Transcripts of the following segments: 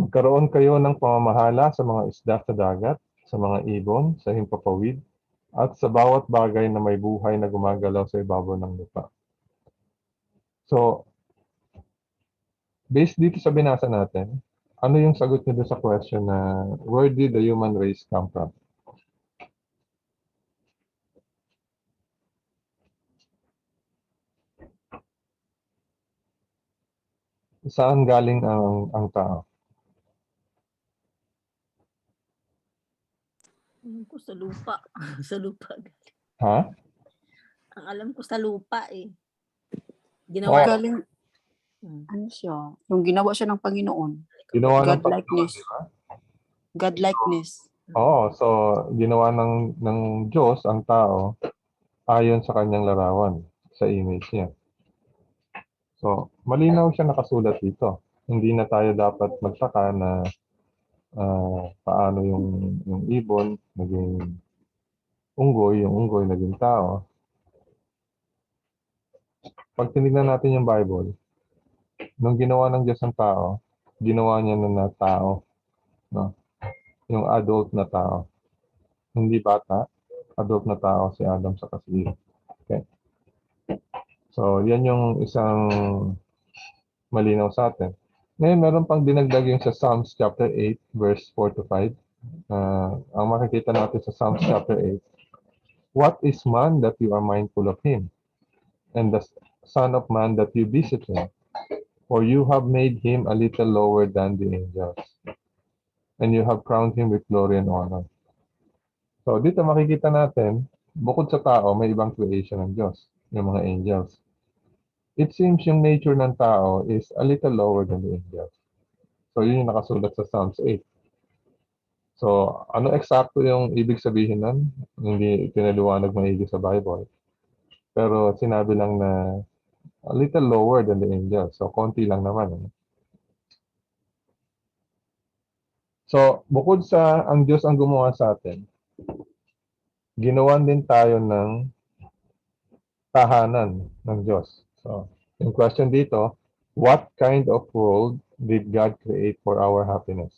Magkaroon kayo ng pamamahala sa mga isda sa dagat, sa mga ibon, sa himpapawid, at sa bawat bagay na may buhay na gumagalaw sa ibabaw ng lupa. So, based dito sa binasa natin, ano yung sagot niyo doon sa question na where did the human race come from? Saan galing ang tao? Alam ko sa lupa. Sa lupa. Ha? Ang alam ko sa lupa eh. Oh, Ginawa Galing, ano siya? Yung ginawa siya ng Panginoon. ginawa ng Godlikeness. Panginoon, di ba? Godlikeness. Oo, so ginawa ng Diyos ang tao ayon sa kanyang larawan, sa image niya. So, malinaw siya nakasulat dito. Hindi na tayo dapat magtaka na paano yung ibon naging unggoy, yung unggoy naging tao. Pag tinignan natin yung Bible, nung ginawa ng Diyos ang tao, ginawa niya na tao, no? Yung adult na tao. Hindi bata, adult na tao si Adam sa si Eve. Okay? So, yan yung isang malinaw sa atin. Ngayon, meron pang dinagdag yung sa Psalms chapter 8, verse 4 to 5. Ang makikita natin sa Psalms chapter 8, what is man that you are mindful of him? And the son of man that you visit him? For you have made him a little lower than the angels, and you have crowned him with glory and honor. So dito makikita natin, bukod sa tao, may ibang creation ng Diyos, yung mga angels. It seems yung nature ng tao is a little lower than the angels. So yun yung nakasulat sa Psalms 8. So ano eksakto yung ibig sabihin nun? Hindi pinaliwanag maigi sa Bible. Pero sinabi lang na a little lower than the angels. So konti lang naman. So bukod sa ang Diyos ang gumawa sa atin, ginawan din tayo ng tahanan ng Diyos. So, yung question dito, what kind of world did God create for our happiness?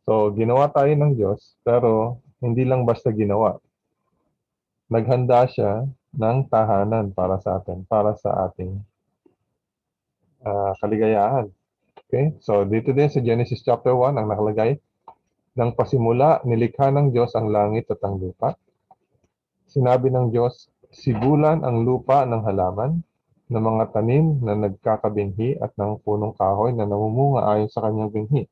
So, ginawa tayo ng Diyos, pero hindi lang basta ginawa. Naghanda siya ng tahanan para sa atin, para sa ating kaligayahan. Okay? So, dito din sa Genesis chapter 1, ang nakalagay, nang pasimula, nilikha ng Diyos ang langit at ang lupa. Sinabi ng Diyos, sibulan ang lupa ng halaman, ng mga tanim na nagkakabinhi at ng punong kahoy na namumunga ayon sa kanyang binhi.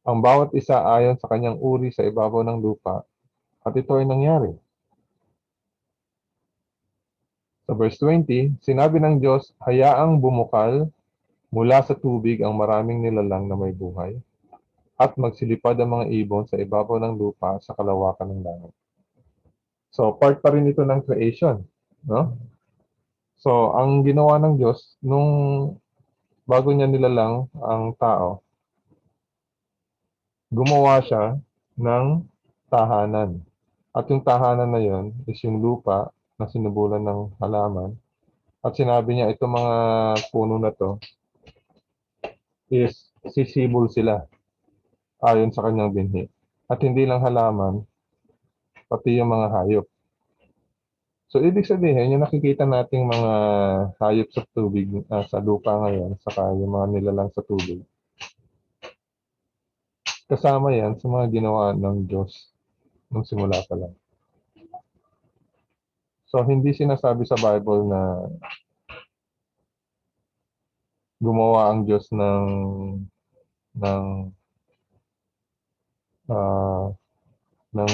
Ang bawat isa ayon sa kanyang uri sa ibabaw ng lupa, at ito ay nangyari. Sa verse 20, sinabi ng Diyos, hayaang bumukal mula sa tubig ang maraming nilalang na may buhay, at magsilipad ang mga ibon sa ibabaw ng lupa sa kalawakan ng langit. So, part pa rin ito ng creation, no? So, ang ginawa ng Diyos, nung bago niya nilalang ang tao, gumawa siya ng tahanan. At yung tahanan na yon is yung lupa na sinubulan ng halaman. At sinabi niya, itong mga puno na to is sisibol sila ayon sa kanyang binhi. At hindi lang halaman, pati yung mga hayop. So, ibig sabihin, yung nakikita nating mga hayop sa tubig, sa lupa ngayon, saka yung mga nilalang sa tubig, kasama yan sa mga ginawa ng Diyos nung simula pa lang. So, hindi sinasabi sa Bible na gumawa ang Diyos ng ah, ng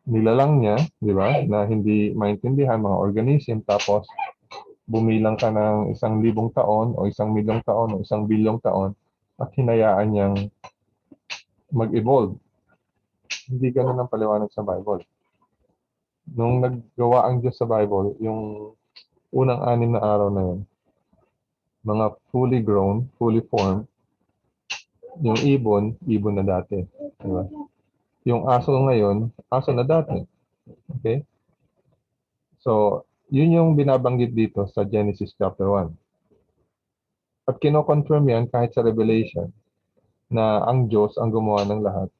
nilalang niya, di ba? Na hindi maintindihan mga organism, tapos bumilang ka ng 1,000 taon o 1,000,000 taon o 1,000,000,000 taon at hinayaan niyang mag-evolve. Hindi ganun ang paliwanag sa Bible. Nung naggawa ang Diyos sa Bible, yung unang 6 na araw na yun, mga fully grown, fully formed, yung ibon na dati. Di ba? Yung aso ngayon, aso na dati. Okay? So, yun yung binabanggit dito sa Genesis chapter 1. At kino-confirm yan kahit sa Revelation na ang Diyos ang gumawa ng lahat.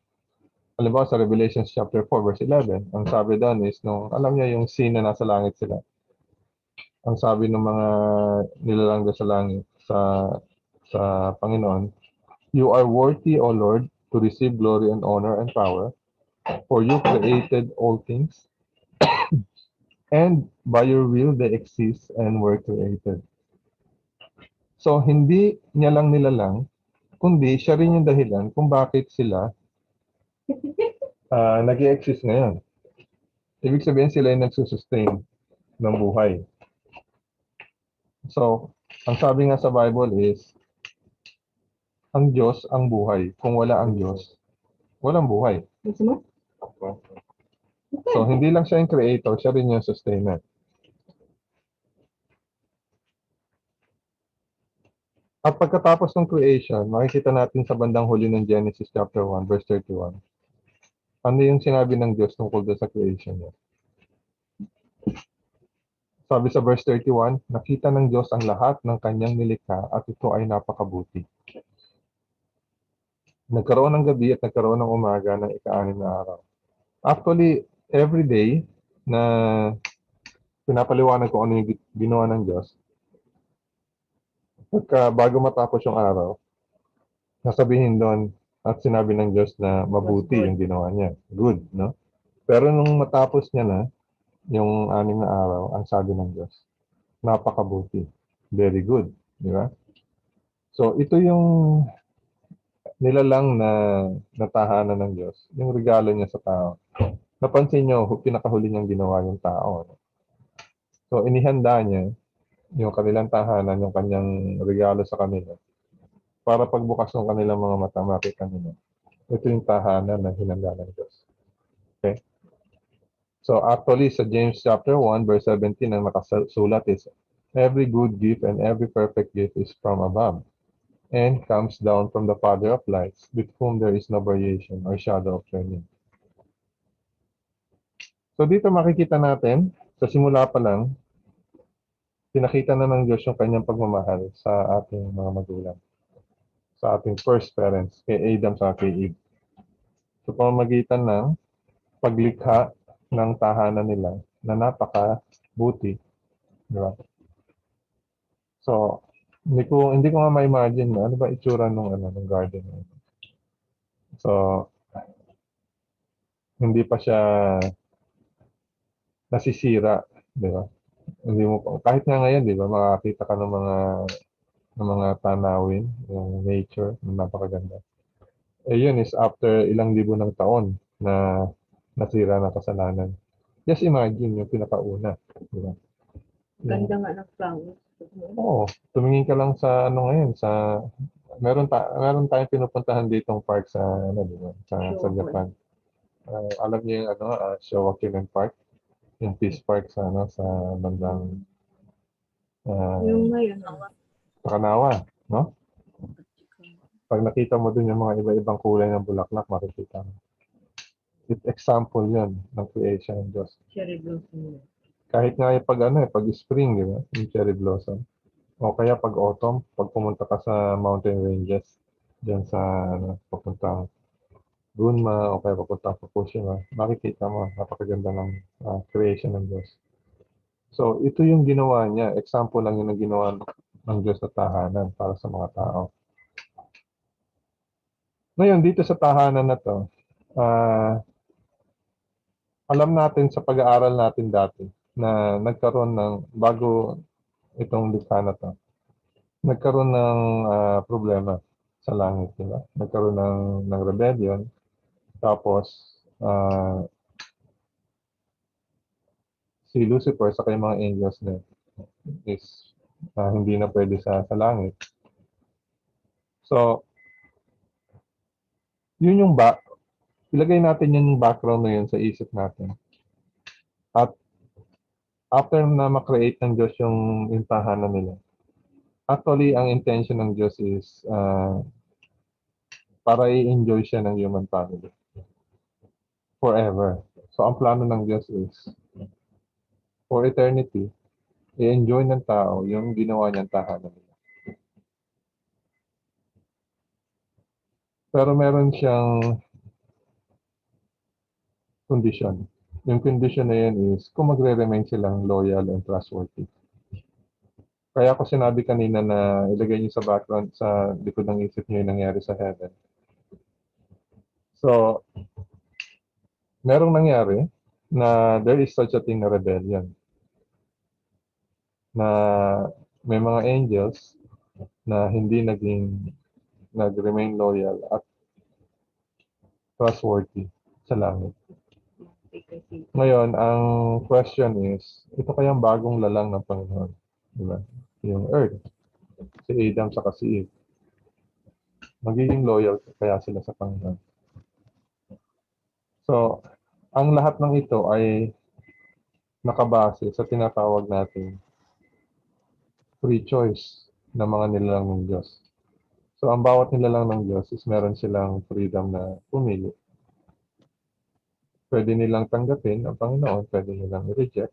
Halimbawa sa Revelation chapter 4 verse 11, ang sabi doon is nung alam niya yung scene na nasa langit sila. Ang sabi ng mga nilalang doon sa langit sa Panginoon, "You are worthy, O Lord, to receive glory and honor and power, for you created all things, and by your will they exist and were created." So, hindi niya lang nilalang, kundi siya rin yung dahilan kung bakit sila nag-i-exist ngayon. Ibig sabihin sila yung nagsusustain ng buhay. So, ang sabi nga sa Bible is, ang Diyos ang buhay. Kung wala ang Diyos, walang buhay. So, hindi lang siya yung creator, siya rin yung sustainer. At pagkatapos ng creation, makikita natin sa bandang huli ng Genesis chapter 1, verse 31. Ano yung sinabi ng Diyos tungkol doon sa creation niya? Sabi sa verse 31, nakita ng Diyos ang lahat ng kanyang nilikha at ito ay napakabuti. Nagkaroon ng gabi at nagkaroon ng umaga ng ika-6 na araw. Actually, every day na pinapaliwanag ko ano yung ginawa ng Diyos, bago matapos yung araw, nasabihin doon at sinabi ng Diyos na mabuti yung ginawa niya. Good, no? Pero nung matapos niya na, yung 6 na araw, ang sabi ng Diyos, napakabuti. Very good, di ba? So, ito yung nilalang na natahanan ng Diyos, yung regalo niya sa tao. Napansin nyo, pinakahuli niyang ginawa yung tao. No? So, inihanda niya yung kanilang tahanan, yung kanyang regalo sa kanila, para pagbukas ng kanilang mga mata, makita nila. Ito yung tahanan na hinanda ng Diyos. Okay? So, actually, sa James chapter 1, verse 17, ang nakasulat is, every good gift and every perfect gift is from above, and comes down from the Father of lights, with whom there is no variation or shadow of turning. So dito makikita natin, sa simula pa lang, pinakita na ng Diyos yung kanyang pagmamahal sa ating mga magulang, sa ating first parents, kay Adam sa kay Eve. So pamamagitan ng paglikha ng tahanan nila na napaka-buti. Di ba? So, hindi ko nga ma-imagine ano ba itsura ng garden. So, hindi pa siya nasisira, di ba? Hindi mo kahit nga ngayon, di ba, makakita ka ng mga tanawin, yung nature, napakaganda. Eh yun is after ilang libo ng taon na nasira na kasalanan. Just imagine yung pinakauna, di ba? Ganda nga ng flowers. Oo, tumingin ka lang sa ngayon sa meron tayong pinupuntahan ditong park sa di ba? Sa Japan. Alam niyo yung Showa-Kirin Park, yung Peace Park sa sa bandang Yung ngayon, Takanawa, no? Pag nakita mo dun yung mga iba-ibang kulay ng bulaklak, makikita mo. Example yun ng creation ng Diyos. cherry blossom. Kahit nga yung pag spring, di ba? Yung cherry blossom. O kaya pag autumn, pag pumunta ka sa mountain ranges, dyan sa papuntang Gunma o kaya papuntang Fukushima, makikita mo, napakaganda ng creation ng Diyos. So, ito yung ginawa niya. Example lang yun ng ginawa ng Diyos na tahanan para sa mga tao. Ngayon, dito sa tahanan na to, alam natin sa pag-aaral natin dati na nagkaroon ng, bago itong likha na to, nagkaroon ng problema sa langit, di ba? Nagkaroon ng rebellion, tapos si Lucifer sa kanyang mga angels na is hindi na pwede sa langit. So, yun yung ilagay natin yung background na yun sa isip natin. At after na ma-create ng Diyos yung tahanan nila, actually, ang intention ng Diyos is para i-enjoy siya ng human family forever. So, ang plano ng Diyos is for eternity, i-enjoy ng tao yung ginawa niyang tahanan nila. Pero meron siyang condition. Yung condition na yun is kung magre-remain silang loyal and trustworthy. Kaya ako sinabi kanina na ilagay niyo sa background, sa likod ng isip niyo yung nangyari sa heaven. So, merong nangyari na there is such a thing na rebellion. Na may mga angels na hindi nag-remain loyal at trustworthy sa langit. Ngayon, ang question is, ito kayang bagong lalang ng Panginoon, di ba? Yung earth, si Adam sa si Eve. Magiging loyal kaya sila sa Panginoon. So, ang lahat ng ito ay nakabase sa tinatawag nating free choice ng mga nilalang ng Diyos. So, ang bawat nilalang ng Diyos is meron silang freedom na pumili. Pwede nilang tanggapin ang Panginoon, pwede nilang i-reject.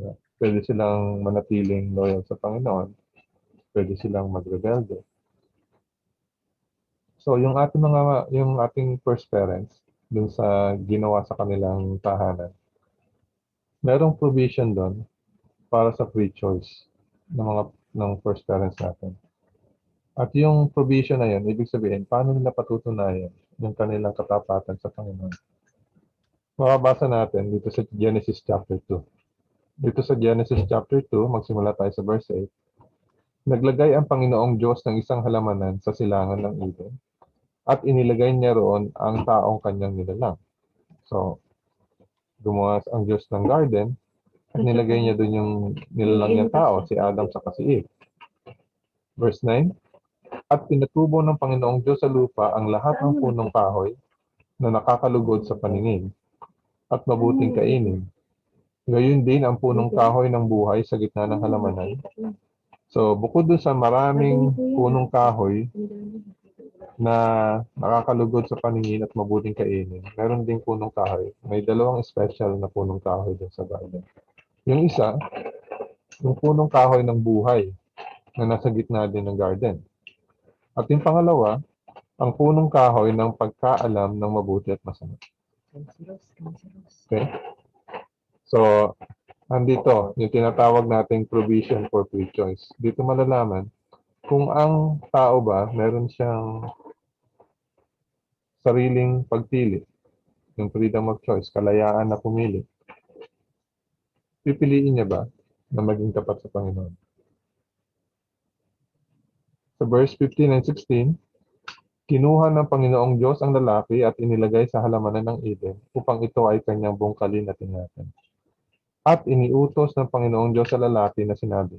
Yeah. Pwede silang manatiling loyal sa Panginoon, pwede silang magrebelde. So, yung ating first parents, dun sa ginawa sa kanilang tahanan, merong provision doon para sa free choice ng first parents natin. At yung provision na yun, ibig sabihin, paano nila patutunayan yung kanilang katapatan sa Panginoon? Makabasa natin dito sa Genesis chapter 2. Dito sa Genesis chapter 2, magsimula tayo sa verse 8. Naglagay ang Panginoong Diyos ng isang halamanan sa silangan ng Eden at inilagay niya roon ang taong kanyang nilalang. So, gumawa ang Diyos ng garden at nilagay niya doon yung nilalang niyang tao, si Adam sa si Eve. Verse 9, at pinatubo ng Panginoong Diyos sa lupa ang lahat ng punong kahoy na nakakalugod sa paningin at mabuting kainin. Gayon din ang punong kahoy ng buhay sa gitna ng halamanan. So, bukod dun sa maraming punong kahoy na nakakalugod sa paningin at mabuting kainin, meron ding punong kahoy. May dalawang special na punong kahoy dun sa garden. Yung isa, yung punong kahoy ng buhay na nasa gitna din ng garden. At yung pangalawa, ang punong kahoy ng pagkaalam ng mabuti at masama. Okay? So, andito, yung tinatawag nating provision for free choice. Dito malalaman kung ang tao ba meron siyang sariling pagpili, yung freedom of choice, kalayaan na pumili. Pipiliin niya ba na maging tapat sa Panginoon? Sa verse 15 and 16, kinuha ng Panginoong Diyos ang lalaki at inilagay sa halamanan ng Eden upang ito ay kanyang bungkalin at ingatan. At iniutos ng Panginoong Diyos sa lalaki na sinabi,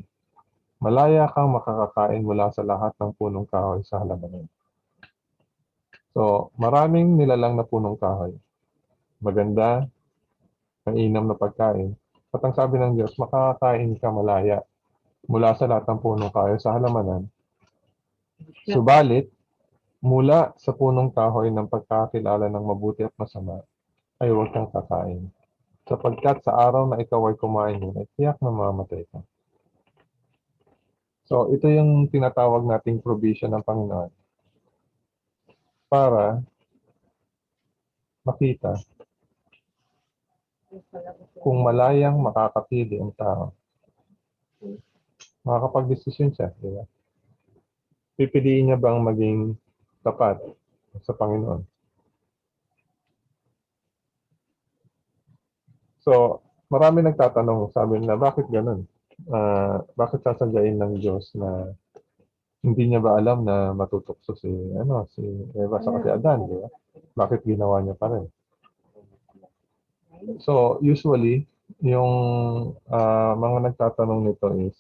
malaya kang makakakain mula sa lahat ng punong kahoy sa halamanan. So, maraming nilalang na punong kahoy. Maganda, mainam na pagkain. At ang sabi ng Diyos, makakakain ka malaya mula sa lahat ng punong kahoy sa halamanan. Subalit, mula sa punong kahoy ng pagkakilala ng mabuti at masama, ay huwag kang kakain. Sapagkat sa araw na ikaw ay kumain nun, ay tiyak na mamamatay ka. So, ito yung tinatawag nating provision ng Panginoon para makita kung malayang makakapili ang tao. Makakapag-desisyon siya, di ba? Pipiliin niya bang maging tapat sa Panginoon? So, marami nagtatanong, sabi nila, bakit ganun? Bakit sasadyain ng Diyos na hindi niya ba alam na matutukso si Eva sa si Adan, di ba? Bakit ginawa niya pa rin? So, usually, yung mga nagtatanong nito is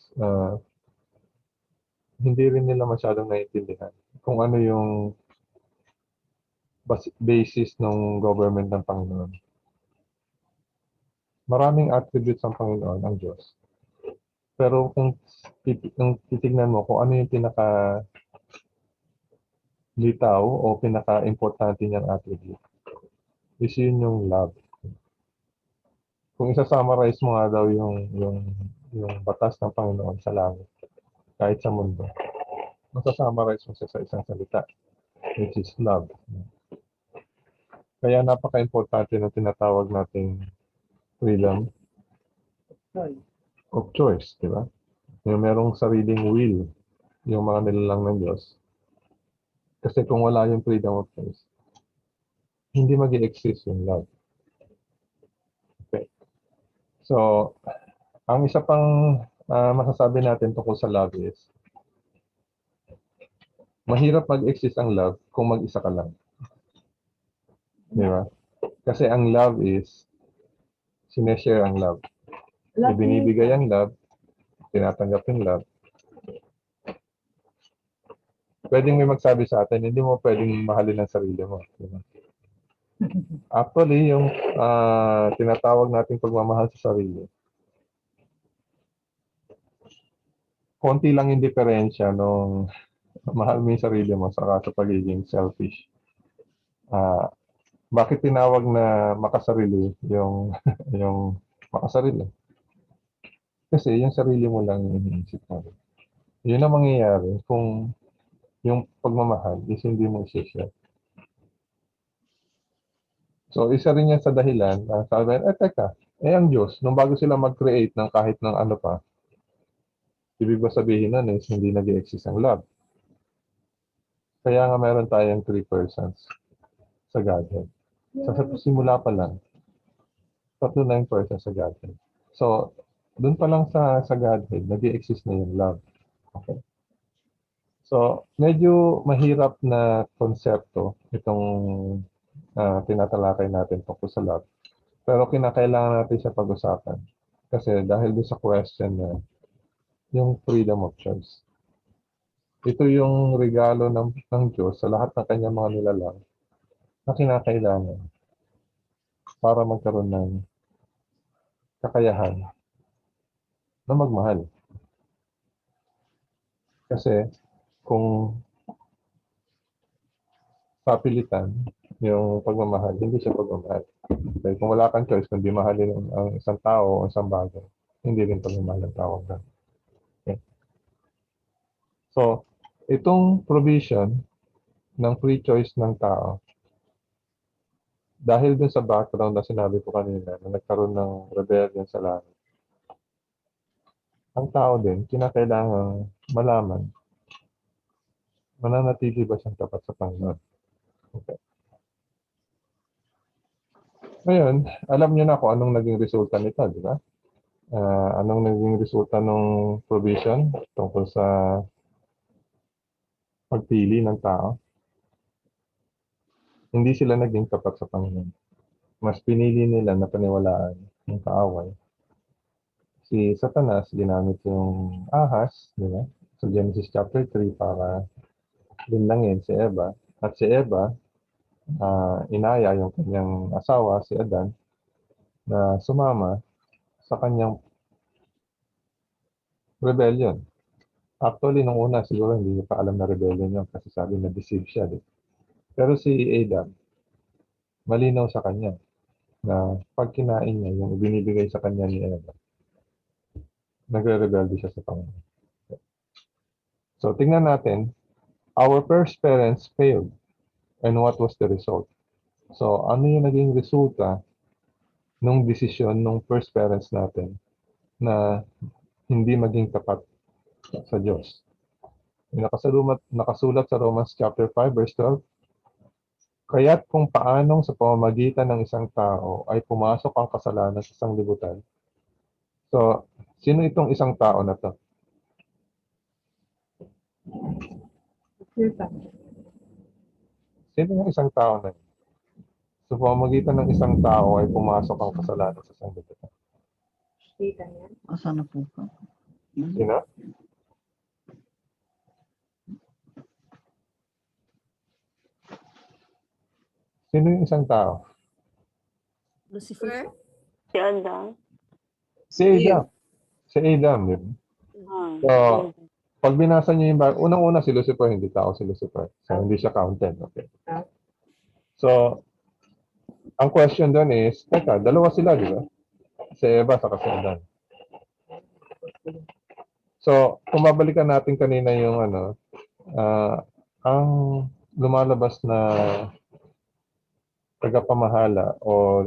hindi rin nila masyadong naiintindihan kung ano yung basis ng government ng Panginoon. Maraming attributes ng Panginoon, ang Diyos. Pero kung titignan mo kung ano yung pinaka-litaw o pinaka-importante niyang attribute, is yun yung love. Kung isa-summarize mo nga daw yung batas ng Panginoon sa langit, kahit sa mundo, masasummarize mo siya sa isang salita. which is love. Kaya napaka-importante na tinatawag nating freedom Sorry. of choice, di ba? Yung merong sariling will, yung mga nilalang ng Diyos. Kasi kung wala yung freedom of choice, hindi mag-exist yung love. Okay. So, ang isa pang masasabi natin tungkol sa love is, mahirap mag-exist ang love kung mag-isa ka lang. Di ba? Kasi ang love is, sineshare ang love. Ibinibigay ang love, tinatanggap yung love. Pwedeng may magsabi sa atin, hindi mo pwedeng mahalin ang sarili mo. Di ba? Actually, yung tinatawag nating pagmamahal sa sarili, konti lang yung diferensya nung mahal mo yung sarili mo saka sa pagiging selfish. Bakit tinawag na makasarili yung yung makasarili? Kasi yung sarili mo lang yung iniisip mo. Yun ang mangyayari kung yung pagmamahal is hindi mo i-share. So, isa rin yan sa dahilan na sabi, teka, ang Diyos, nung bago sila mag-create ng kahit ng ano pa, ibig ba sabihin nun is hindi nag-exist ang love. Kaya nga meron tayong 3 persons sa Godhead. So, sa simula pa lang, 3 na yung persons sa Godhead. So, dun pa lang sa Godhead, nag-exist na yung love. Okay. So, medyo mahirap na konsepto itong tinatalakay natin tungkol sa love. Pero kinakailangan natin siya pag-usapan. Kasi dahil doon sa question na yung freedom of choice. Ito yung regalo ng Diyos sa lahat ng kanyang mga nilalang na kinakailangan para magkaroon ng kakayahan na magmahal. Kasi kung papilitan yung pagmamahal, hindi siya pagmamahal. Okay, kung wala kang choice, kundi mahalin ang isang tao o isang bagay, hindi rin pagmamahal ang tawag na. Okay. So, itong provision ng free choice ng tao, dahil dun sa background na sinabi ko kanina, na nagkaroon ng rebellion sa langit, ang tao din, kinakailangan malaman, mananatili ba siyang tapat sa Panginoon. Okay. Ngayon, alam niyo na kung anong naging resulta nito, di ba? Anong naging resulta ng provision tungkol sa pagpili ng tao? Hindi sila naging tapat sa Panginoon. Mas pinili nila na paniwalaan ng kaaway. Si Satanas, ginamit yung ahas, di ba? Sa Genesis chapter 3 para linlangin si Eva. At si Eva, inaya yung kanyang asawa, si Adan, na sumama sa kanyang rebellion. Actually, nung una, siguro hindi niya pa alam na rebellion yun kasi sabi na deceive siya. Di? Pero si Adam, malinaw sa kanya na pag kinain niya yung binibigay sa kanya ni Eva, nagre-rebelde siya sa Panginoon. So, tingnan natin, our first parents failed. And what was the result? So, ano yung naging resulta nung desisyon nung first parents natin na hindi maging tapat sa Diyos? Nakasulat sa Romans chapter 5 verse 12, kaya't kung paanong sa pamamagitan ng isang tao ay pumasok ang kasalanan sa sanglibutan. So, sino itong isang tao na to? Sino yung isang tao na yun? Sa pamamagitan ng isang tao ay pumasok ang kasalanan sa sanglibutan. Kita niya. Asa na po ka? Sino? Sino yung isang tao? Lucifer? Si Adam. Si Adam. Si Adam, yun. So, pag binasa niyo yung unang-una si Lucifer, hindi tao si Lucifer. So, hindi siya counted. Okay. So, ang question doon is, teka, dalawa sila, di ba? Si Eva saka si Adam. So, kung babalikan natin kanina yung ang lumalabas na tagapamahala o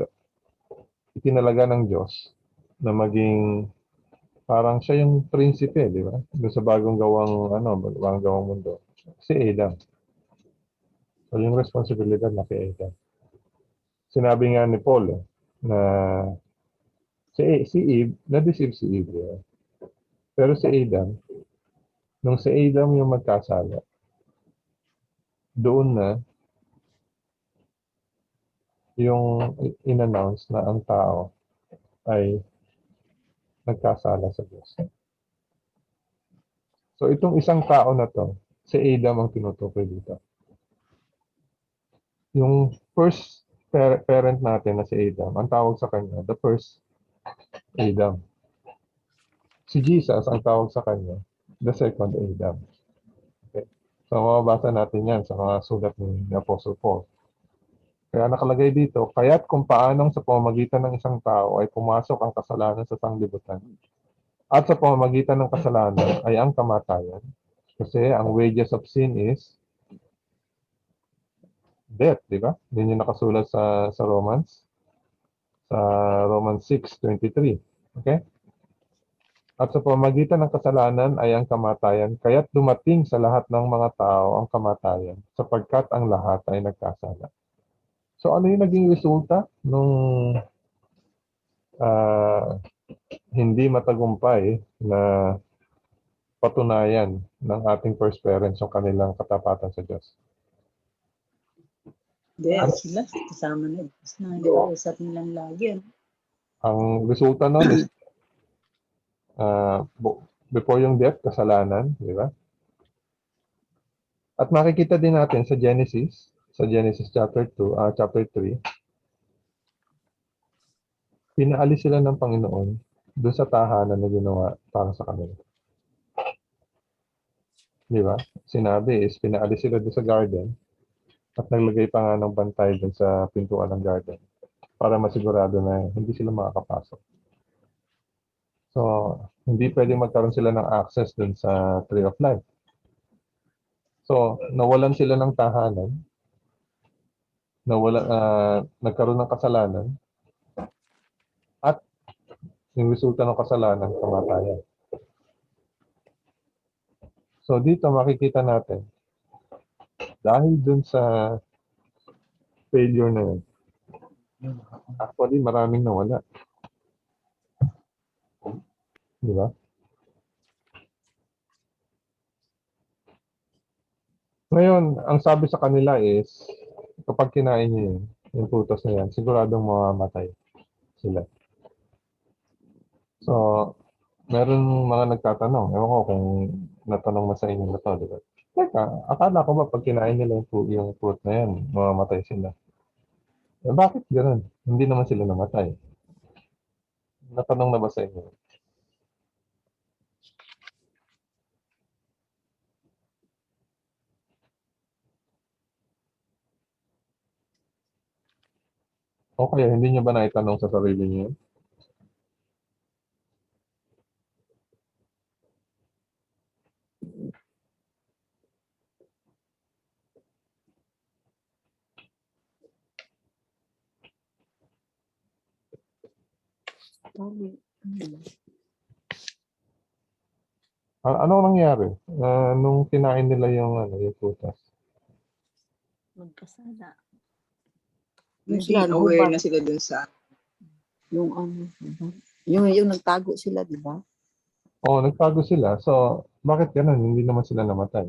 itinalaga ng Diyos na maging parang siya yung prinsipe, di ba? Doon sa bagong gawang mundo. Si Adam. So yung responsibilidad na kay Adam. Sinabi nga ni Paul na si Eve, na-deceive si Eve. Di ba? Pero si Adam, nung si Adam yung magkasala, doon na yung in-announce na ang tao ay nagkasala sa Diyos. So itong isang tao na to, si Adam ang tinutukoy dito. Yung first parent natin na si Adam, ang tawag sa kanya, the first Adam. Si Jesus, ang tawag sa kanya, the second Adam. Okay? So mababasa natin yan sa mga sulat ni Apostle Paul. Kaya nakalagay dito, kaya't kung paanong sa pamamagitan ng isang tao ay pumasok ang kasalanan sa sanglibutan, at sa pamamagitan ng kasalanan ay ang kamatayan, kasi ang wages of sin is death, di ba? Yun yung nakasulat sa Romans, sa Romans 6:23. Okay? At sa pamamagitan ng kasalanan ay ang kamatayan, kaya't dumating sa lahat ng mga tao ang kamatayan, sapagkat ang lahat ay nagkasala. So ano yung naging resulta nung ah, hindi matagumpay na patunayan ng ating first parents yung kanilang katapatan sa Diyos? Hindi, sila kasama na. Diyos na, nag-uusap nilang lagi. Ang resulta nun is before yung death, kasalanan, di ba? At makikita din natin sa Genesis chapter 2, chapter 3, pinaalis sila ng Panginoon doon sa tahanan na ginawa para sa kanila. Di ba? Sinabi is pinaalis sila doon sa garden at naglagay pa nga ng bantay doon sa pintuan ng garden para masigurado na hindi sila makakapasok. So, hindi pwedeng magkaroon sila ng access doon sa Tree of Life. So, nawalan sila ng tahanan, nagkaroon ng kasalanan, at yung resulta ng kasalanan, kamatayan. So, dito makikita natin, dahil dun sa failure na yun, actually maraming nawala. Di ba? Ngayon, ang sabi sa kanila is, kapag kinain niyo yun, yung putos na yan, siguradong mamamatay sila. So, meron mga nagtatanong, ewan ko kung natanong mo sa inyo na to, di ba? Teka, akala ko ba pag kinain nila yung fruit na yan, mamamatay sila? Eh, bakit ganun? Hindi naman sila namatay. Natanong na ba sa inyo? O kaya hindi nyo ba naitanong sa sarili niyo? Anong nangyari? Nung kinain nila yung putas? Magkasala. Hindi Sila, aware hubad. na sila dun sa Yung yung nagtago sila, di ba? Oo, nagtago sila. So, bakit ganun? Hindi naman sila namatay.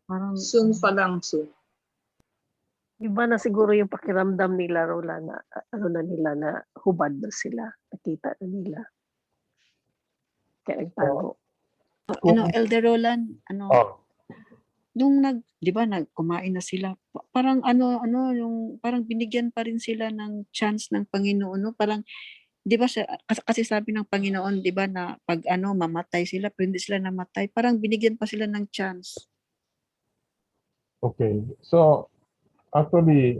Parang soon pa lang soon. Iba na siguro yung pakiramdam nila, Rola, na na hubad na sila. Nakita na nila. Kaya nagtago. Elder Roland, Oh, nung di ba, kumain na sila, parang yung parang binigyan pa rin sila ng chance ng Panginoon, no? Parang, di ba, kasi sabi ng Panginoon, di ba, na pag mamatay sila, pero hindi sila namatay, parang binigyan pa sila ng chance. okay. So, actually,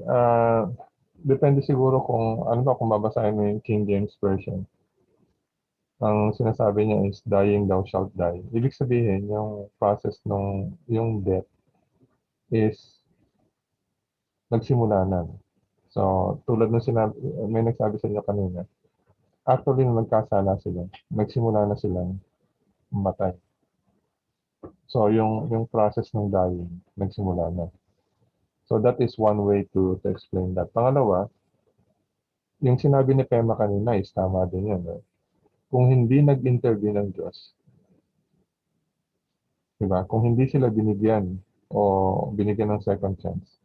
depende siguro kung babasahin mo yung King James Version. Ang sinasabi niya is, dying thou shalt die. Ibig sabihin, yung process yung death is nagsimula na. So, tulad ng sinabi, may nagsabi sa inyo kanina, actually, nung nagkasala sila, nagsimula na silang matay. So, yung process ng dying, nagsimula na. So, that is one way to explain that. Pangalawa, yung sinabi ni Pema kanina is tama din yan. No? Kung hindi nag-intervene ng Diyos, diba? Kung hindi sila binigyan o binigyan ng second chance,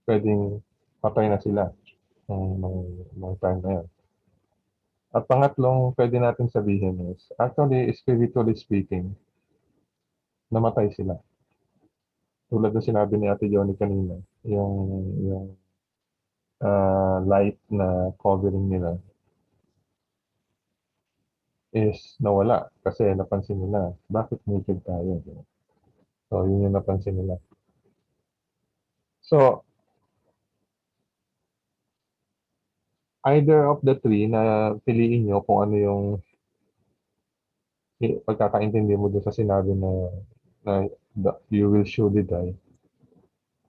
pwedeng patay na sila ng time na yan. At pangatlong pwede natin sabihin is, actually, spiritually speaking, namatay sila. Tulad ng sinabi ni Ate Johnny kanina, yung light na covering nila is nawala kasi napansin nila, bakit naked tayo? Diba? So, yun yung napansin nila. So, either of the three na piliin nyo kung ano yung pagkakaintindi mo doon sa sinabi na you will surely die.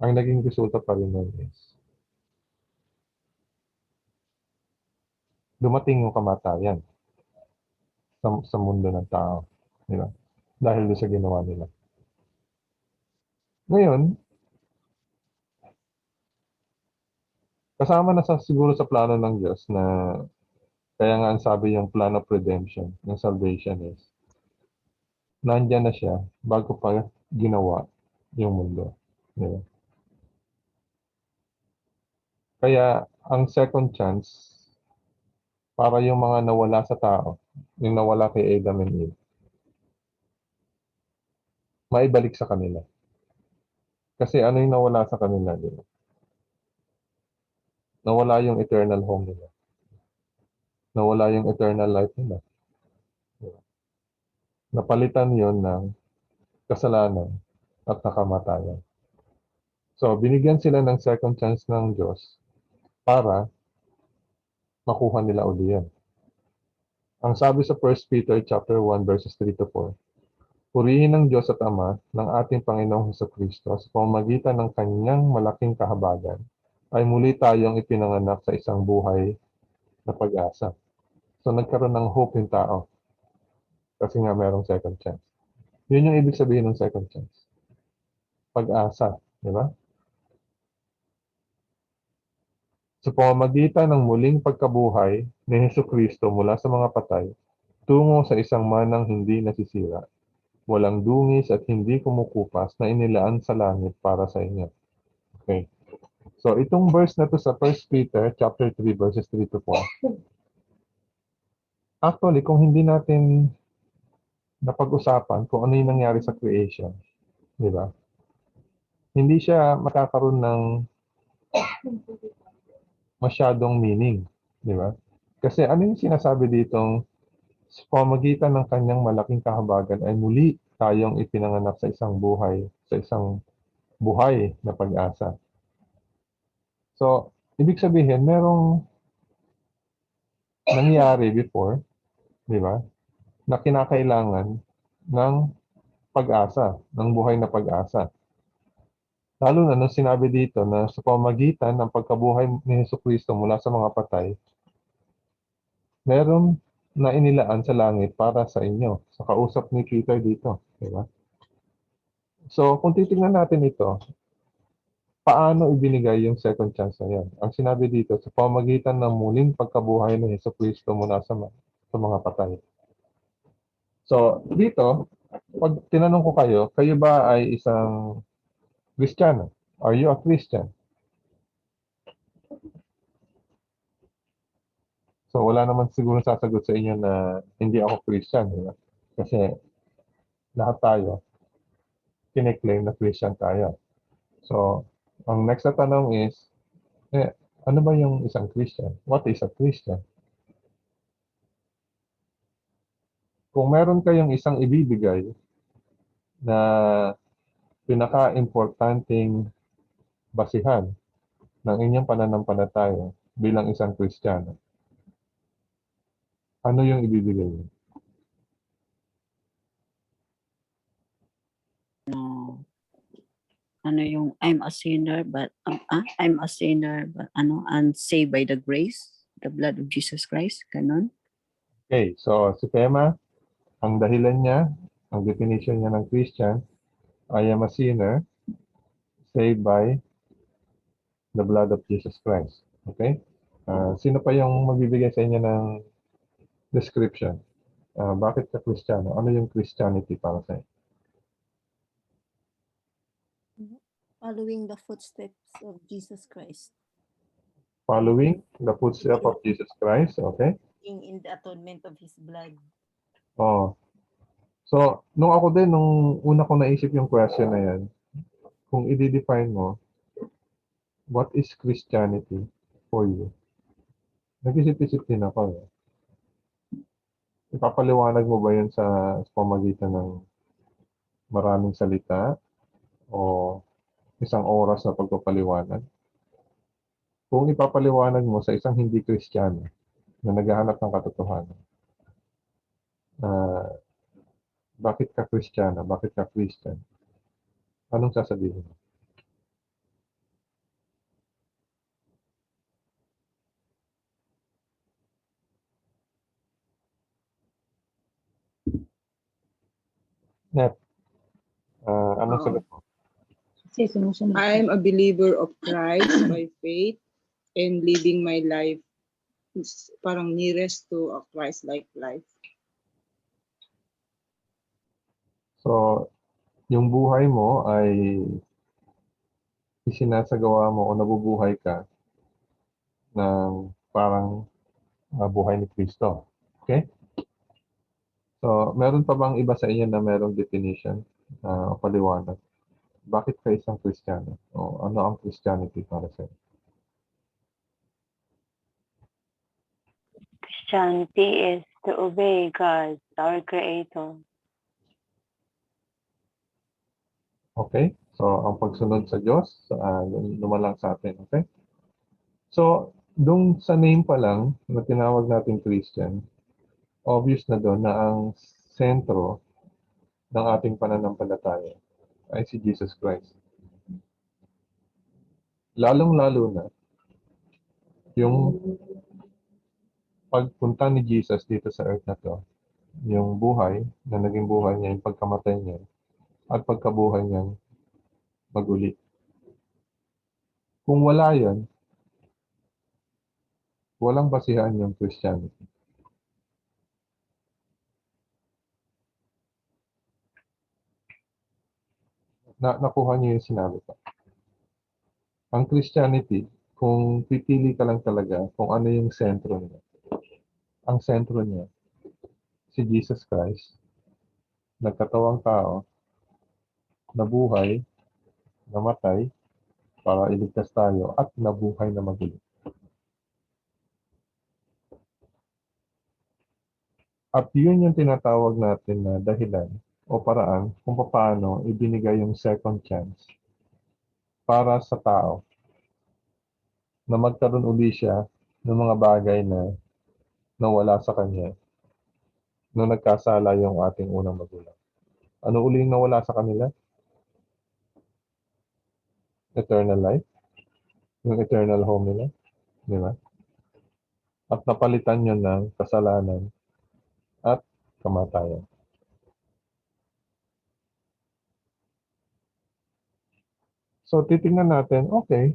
Ang naging resulta pa rin nun is dumating yung kamatayan sa mundo ng tao. Di ba? Dahil doon sa ginawa nila. Ngayon, kasama na siguro sa plano ng Diyos na kaya nga ang sabi yung plan of redemption, ng salvation is nandyan na siya bago pa ginawa yung mundo. Di ba? Kaya ang second chance para yung mga nawala sa tao, yung nawala kay Adam and Eve, maibalik sa kanila. Kasi ano yung nawala sa kanila? Di ba? Nawala yung eternal home nila. Nawala yung eternal life nila. Di ba? Napalitan yon ng kasalanan at nakamatayan. So, binigyan sila ng second chance ng Diyos para makuha nila uli yan. Ang sabi sa 1 Peter chapter 1 verses 3 to 4, purihin ng Diyos at Ama ng ating Panginoong Hesukristo sa pamamagitan ng kanyang malaking kahabagan ay muli tayong ipinanganak sa isang buhay na pag-asa. So nagkaroon ng hope yung tao kasi nga mayroong second chance. Yun yung ibig sabihin ng second chance. Pag-asa, di ba? Sa pamamagitan ng muling pagkabuhay ni Hesukristo mula sa mga patay, tungo sa isang manang hindi nasisira, walang dungis at hindi kumukupas na inilaan sa langit para sa inyo. Okay. So, itong verse na to sa 1 Peter chapter 3 verses 3 to 4. Actually, kung hindi natin napag-usapan kung ano yung nangyari sa creation, di ba? Hindi siya makakaroon ng masyadong meaning, di ba? Kasi ano yung sinasabi ditong sa pamamagitan ng kanyang malaking kahabagan ay muli tayong ipinanganak sa isang buhay na pag-asa. So, ibig sabihin, merong nangyari before, di ba, na kinakailangan ng pag-asa, ng buhay na pag-asa. Lalo na nung sinabi dito na sa pamamagitan ng pagkabuhay ni Hesukristo mula sa mga patay, meron na inilaan sa langit para sa inyo. Sa kausap ni Peter dito, di ba? So, kung titingnan natin ito, paano ibinigay yung second chance na yan? Ang sinabi dito, sa pamamagitan ng muling pagkabuhay ni Hesukristo mula sa mga patay. So, dito, pag tinanong ko kayo ba ay isang Kristiyano? Are you a Christian? So, wala naman siguro sasagot sa inyo na hindi ako Christian. Diba? Kasi lahat tayo, kine-claim na Christian tayo. So, ang next na tanong is, ano ba yung isang Christian? What is a Christian? Kung meron kayong isang ibibigay na pinaka-importanting basihan ng inyong pananampalataya bilang isang Kristiyano, Ano yung ibibigay niyo? No. Ano yung I'm a sinner but I'm a sinner but and saved by the grace, the blood of Jesus Christ, ganon. Okay, so si Pema, ang dahilan niya, ang definition niya ng Christian, I am a sinner saved by the blood of Jesus Christ. Okay? Sino pa yung magbibigay sa inyo ng description? Bakit ka Kristiyano? Ano yung Christianity para sa inyo? Following the footsteps of Jesus Christ, Following the footsteps of Jesus Christ. Okay? in the atonement of His blood. Oh. So, nung ako din, nung una ko naisip yung question na yan, kung i-define mo, what is Christianity for you? Nag-isip-isip din ako. Ipapaliwanag mo ba yun sa pamagitan ng maraming salita o isang oras na pagpapaliwanag? Kung ipapaliwanag mo sa isang hindi Kristiyano na naghahanap ng katotohanan, bakit ka Kristiyano? Bakit ka Christian? Anong sasabihin mo? Net, anong Oo. sagot mo? Kasi sumusunod. I'm a believer of Christ by faith and living my life is parang nearest to a Christ-like life. So, yung buhay mo ay isinasagawa mo o nabubuhay ka ng parang buhay ni Kristo. Okay? So, meron pa bang iba sa inyo na merong definition o paliwanag? Bakit ka isang Kristiyano? O ano ang Christianity para sa inyo? Christianity is to obey God, our Creator. Okay? So, ang pagsunod sa Diyos, lumalang sa atin. Okay? So, dun sa name pa lang na tinawag natin Christian, obvious na doon na ang sentro ng ating pananampalataya ay si Jesus Christ. Lalong-lalo na yung pagpunta ni Jesus dito sa earth na to, yung buhay na naging buhay niya, yung pagkamatay niya, at pagkabuhay niya maguli. Kung wala yan, walang basihan yung Christianity. Nakuha niyo yung sinabi ko. Ang Christianity, kung pipili ka lang talaga kung ano yung sentro niya, ang sentro niya, si Jesus Christ, nagkatawang tao, nabuhay, namatay, para iligtas tayo, at nabuhay na maguli. At yun yung tinatawag natin na dahilan o paraan kung paano ibinigay yung second chance para sa tao na magkaroon uli siya ng mga bagay na nawala sa kanya nung nagkasala yung ating unang magulang. Ano uli yung nawala sa kanila? Eternal life. Yung eternal home nila. Di ba? At napalitan yun ng kasalanan at kamatayan. So, titingnan natin, okay,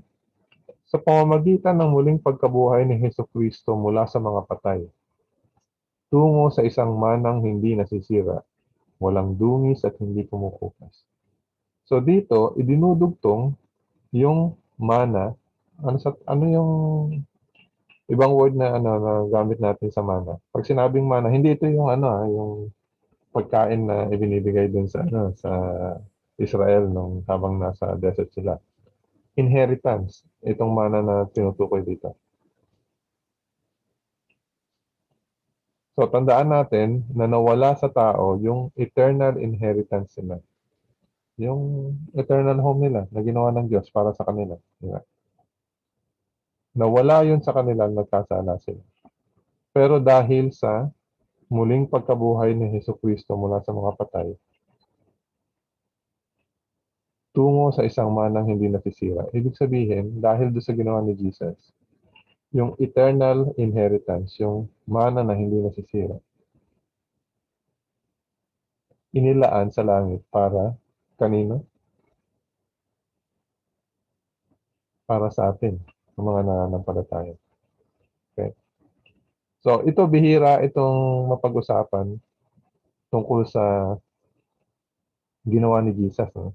sa pamamagitan ng muling pagkabuhay ni Jesucristo mula sa mga patay, tungo sa isang manang hindi nasisira, walang dungis at hindi kumukupas. So dito, idinudugtong yung mana. Ano yung ibang word na na gamit natin sa mana? Pag sinabing mana, hindi ito yung yung pagkain na ibinibigay dun sa sa Israel nung habang nasa desert sila. Inheritance, itong mana na tinutukoy dito. So, tandaan natin na nawala sa tao yung eternal inheritance nila. Yung eternal home nila na ginawa ng Diyos para sa kanila. Diba? Nawala yun sa kanila, nagkasala sila. Pero dahil sa muling pagkabuhay ni Hesukristo mula sa mga patay, tungo sa isang manang hindi nasisira. Ibig sabihin, dahil doon sa ginawa ni Jesus, yung eternal inheritance, yung mana na hindi nasisira, inilaan sa langit para kanino? Para sa atin, ng mga nananampalataya. Okay. So, ito bihira itong mapag-usapan tungkol sa ginawa ni Jesus. No?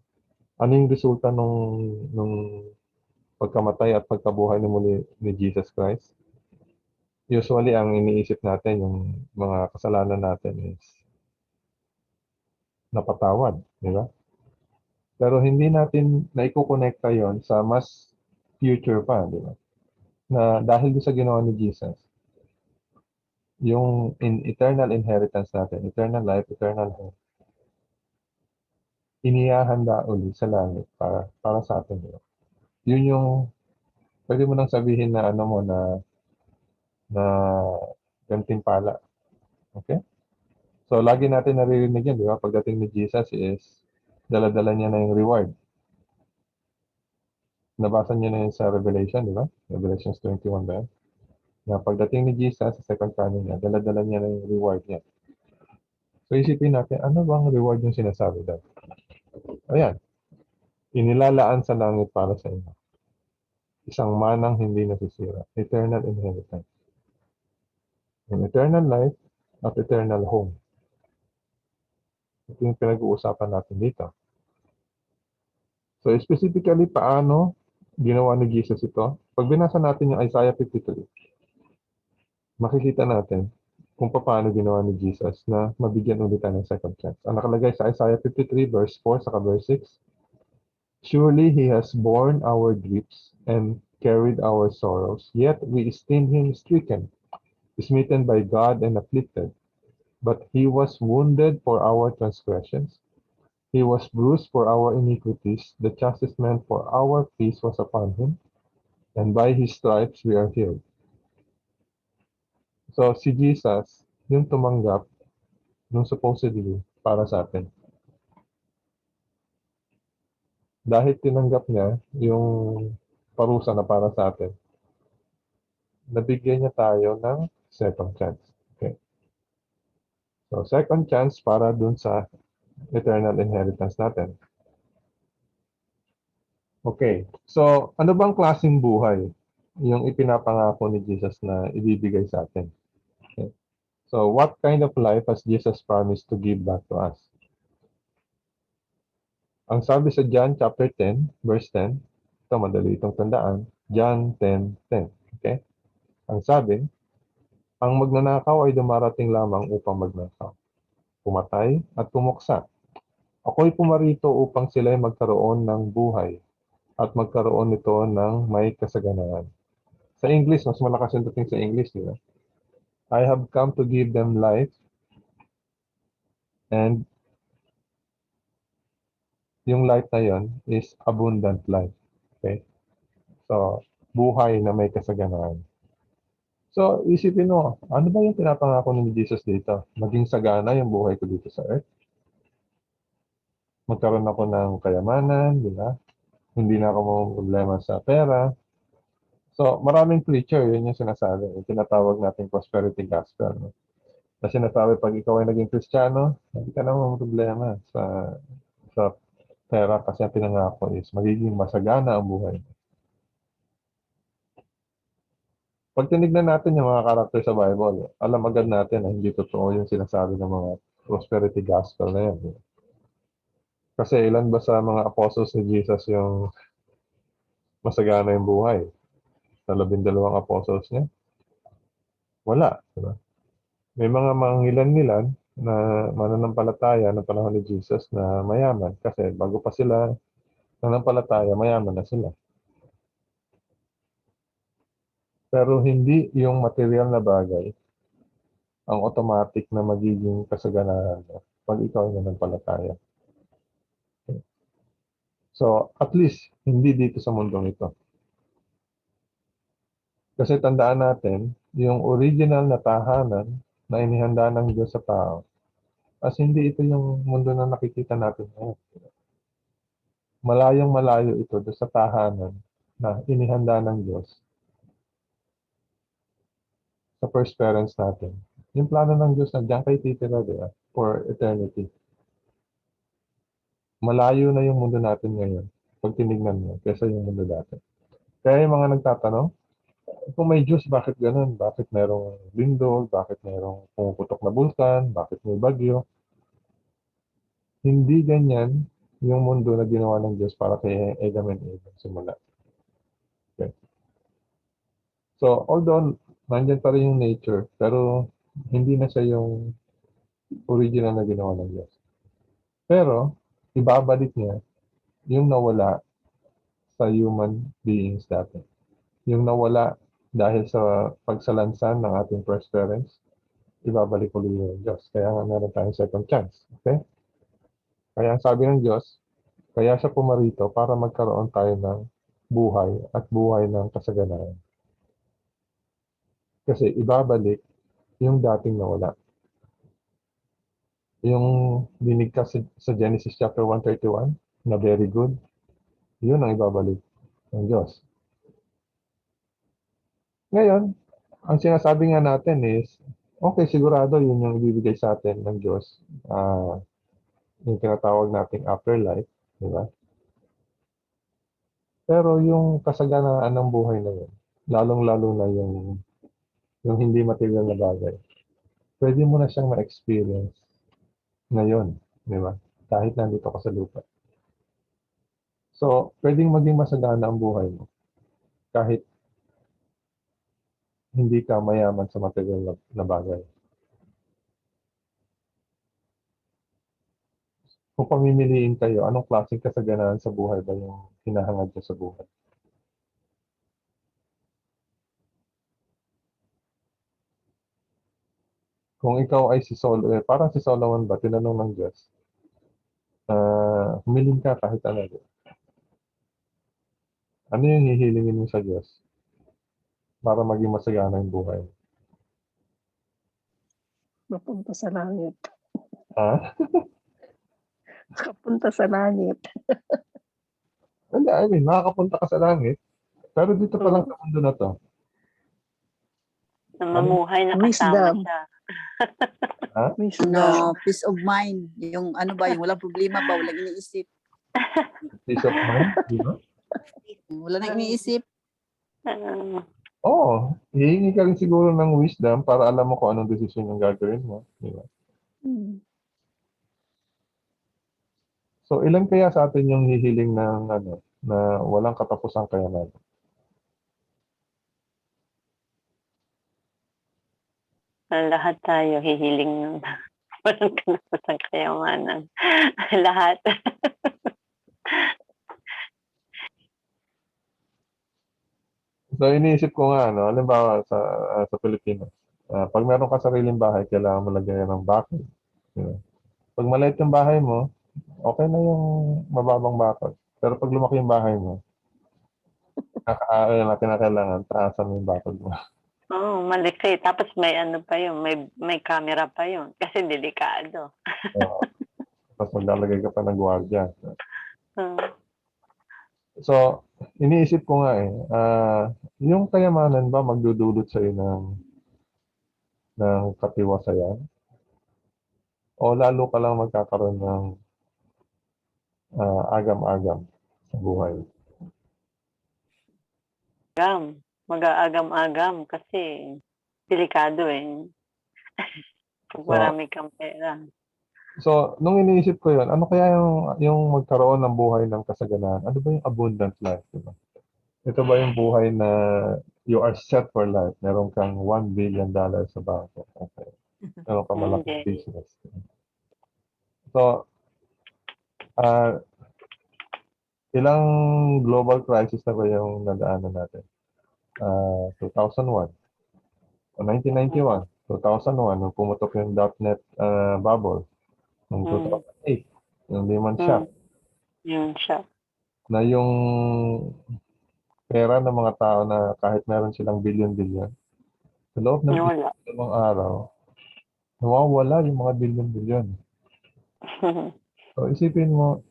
Ano yung resulta nung pagkamatay at pagkabuhay ni muli ni Jesus Christ? Usually, ang iniisip natin, yung mga kasalanan natin is napatawad, di ba? Pero hindi natin naikukonekta yon sa mas future pa, di ba? Na dahil sa ginawa ni Jesus, yung eternal inheritance natin, eternal life, eternal health, inihahanda uli sa langit para sa atin. Di ba? Yun yung, pwede mo nang sabihin na ano mo na gantimpala. Okay? So, lagi natin naririnig yan, di ba? Pagdating ni Jesus is, dala-dala niya na yung reward. Nabasa niyo na yun sa Revelation, di ba? Revelation 21 ba yan? Na pagdating ni Jesus sa second coming niya, dala-dala niya na yung reward niya. So, isipin natin, ano bang reward yung sinasabi doon? Ayan, inilalaan sa langit para sa inyo. Isang manang hindi nasisira. Eternal inheritance. Yung eternal life at eternal home. Ito yung pinag-uusapan natin dito. So, specifically, paano ginawa ni Jesus ito? Pag binasa natin yung Isaiah 53, makikita natin kung paano ginawa ni Jesus na mabigyan ulit tayo ng second chance. Ang nakalagay sa Isaiah 53 verse 4 saka verse 6, surely He has borne our griefs and carried our sorrows, yet we esteemed Him stricken, smitten by God and afflicted. But He was wounded for our transgressions. He was bruised for our iniquities. The chastisement for our peace was upon Him, and by His stripes we are healed. So, si Jesus, yung tumanggap nung supposedly para sa atin. Dahil tinanggap niya yung parusa na para sa atin, nabigyan niya tayo ng second chance. Okay. So, second chance para dun sa eternal inheritance natin. Okay. So, ano bang klaseng buhay yung ipinapangako ni Jesus na ibibigay sa atin? Okay. So, what kind of life has Jesus promised to give back to us? Ang sabi sa John chapter 10, verse 10, ito madali itong tandaan, John 10:10. Okay? Ang sabi, ang magnanakaw ay dumarating lamang upang magnakaw, pumatay at pumuksa. Ako'y pumarito upang sila'y magkaroon ng buhay at magkaroon nito ng may kasaganaan. Sa English, mas malakas yung dating sa English, di ba? I have come to give them life and yung life na yon is abundant life. Okay? So, buhay na may kasaganaan. So, isipin mo, ano ba yung pinapangako ni Jesus dito? Maging sagana yung buhay ko dito sa earth? Magkaroon ako ng kayamanan, di ba? Hindi na ako problema sa pera. So, maraming preacher, yun yung sinasabi. Yung tinatawag natin prosperity gospel. No? Na sinasabi, pag ikaw ay naging Kristiyano, hindi ka na problema sa pera kasi ang pinangako is magiging masagana ang buhay. Pag tinignan natin yung mga karakter sa Bible, alam agad natin na hindi totoo yung sinasabi ng mga prosperity gospel na yan. Kasi ilan ba sa mga apostles ni Jesus yung masagana yung buhay? Sa 12 apostles niya? Wala. Diba? May mga mangilan-ngilan na mananampalataya ng panahon ni Jesus na mayaman kasi bago pa sila nanampalataya, mayaman na sila. Pero hindi yung material na bagay ang automatic na magiging kasaganaan pag ikaw ay nanampalataya. So, at least, hindi dito sa mundong ito. Kasi tandaan natin, yung original na tahanan na inihanda ng Diyos sa tao. As hindi ito yung mundo na nakikita natin ngayon. Malayong malayo ito doon sa tahanan na inihanda ng Diyos sa first parents natin. Yung plano ng Diyos na diyan kayo titira, di ba? For eternity. Malayo na yung mundo natin ngayon pag tinignan mo kaysa yung mundo dati. Kaya yung mga nagtatanong, kung may Diyos, bakit ganun? Bakit merong lindol? Bakit merong pumuputok na bulkan? Bakit may bagyo? Hindi ganyan yung mundo na ginawa ng Diyos para kay Adam and Eve simula. Okay. So, although nandyan pa rin yung nature, pero hindi na siya yung original na ginawa ng Diyos. Pero, ibabalik niya yung nawala sa human beings dati. Yung nawala dahil sa pagsalansan ng ating first parents, ibabalik ulit yung Diyos. Kaya nga meron tayong second chance. Okay? Kaya ang sabi ng Diyos, kaya siya pumarito para magkaroon tayo ng buhay at buhay ng kasaganahan. Kasi ibabalik yung dating nawala. Yung binigkas sa Genesis chapter 131 na very good, yun ang ibabalik ng Diyos. Ngayon, ang sinasabi nga natin is, okay, sigurado yun yung ibibigay sa atin ng Diyos. Yung tinatawag nating afterlife, di ba? Pero yung kasaganaan ng buhay na yun, lalong-lalo na yung hindi material na bagay, pwede mo na siyang ma-experience ngayon, di ba? Kahit nandito ka sa lupa. So, pwedeng maging masagana ang buhay mo kahit hindi ka mayaman sa material na bagay. Kung pamimiliin kayo, anong klaseng kasaganaan sa buhay ba yung hinahangad nyo sa buhay? Kung ikaw ay si Solomon, parang si Solomon ba, tinanong ng Diyos, humiling ka kahit ano. Ano yung hihilingin mo sa Diyos para maging masagana yung buhay? Mapunta sa langit. Ha? Makapunta sa langit. Hindi, I mean, makakapunta ka sa langit, pero dito pa lang sa mundo na to. Na mamuhay na kasama Wisdom. siya. Wisdom. No, peace of mind. Yung ano ba, yung walang problema ba, walang iniisip. Peace of mind, di ba? Wala nang iniisip. Oo, hihingi ka rin siguro ng wisdom para alam mo kung anong desisyon yung gagawin mo. Di ba? Hmm. So, ilan kaya sa atin yung hihiling ng ano, na walang katapusang kayanan? Lahat tayo hihiling ng walang kanapasang kayamanan. Lahat. So, iniisip ko nga, ano, halimbawa sa Pilipinas, pag meron ka sariling bahay, kailangan mo lagyan ng bakod. Diba? Pag maliit yung bahay mo, okay na yung mababang bakod. Pero pag lumaki yung bahay mo, kinakailangan, taasan mo yung bakod mo. Oo, malaki. Tapos may ano pa yun, may camera pa yun. Kasi delikado. Tapos maglalagay ka pa ng gwardiya. Hmm. So, iniisip ko nga yung kayamanan ba magdudulot sa'yo ng katiwasayan? O lalo ka lang magkakaroon ng agam-agam sa buhay? Mag-aagam-agam kasi delikado eh. Pag marami kang pera. So, nung iniisip ko yun, ano kaya yung magkaroon ng buhay ng kasaganaan? Ano ba yung abundant life? Diba? Ito ba yung buhay na you are set for life? Meron kang $1 billion sa bangko. Okay. Meron kang malaking Hindi. business. So, ilang global crisis na ba yung nadaanan natin? 2001, 1991, 2001, nung pumutok yung .NET bubble, noong 2008, yung Lehman Shock, Yun siya. na yung pera ng mga tao na kahit meron silang billion-billion, Sa loob ng Wala. dalawang araw, nawawala yung mga bilyon-bilyon. So, isipin mo,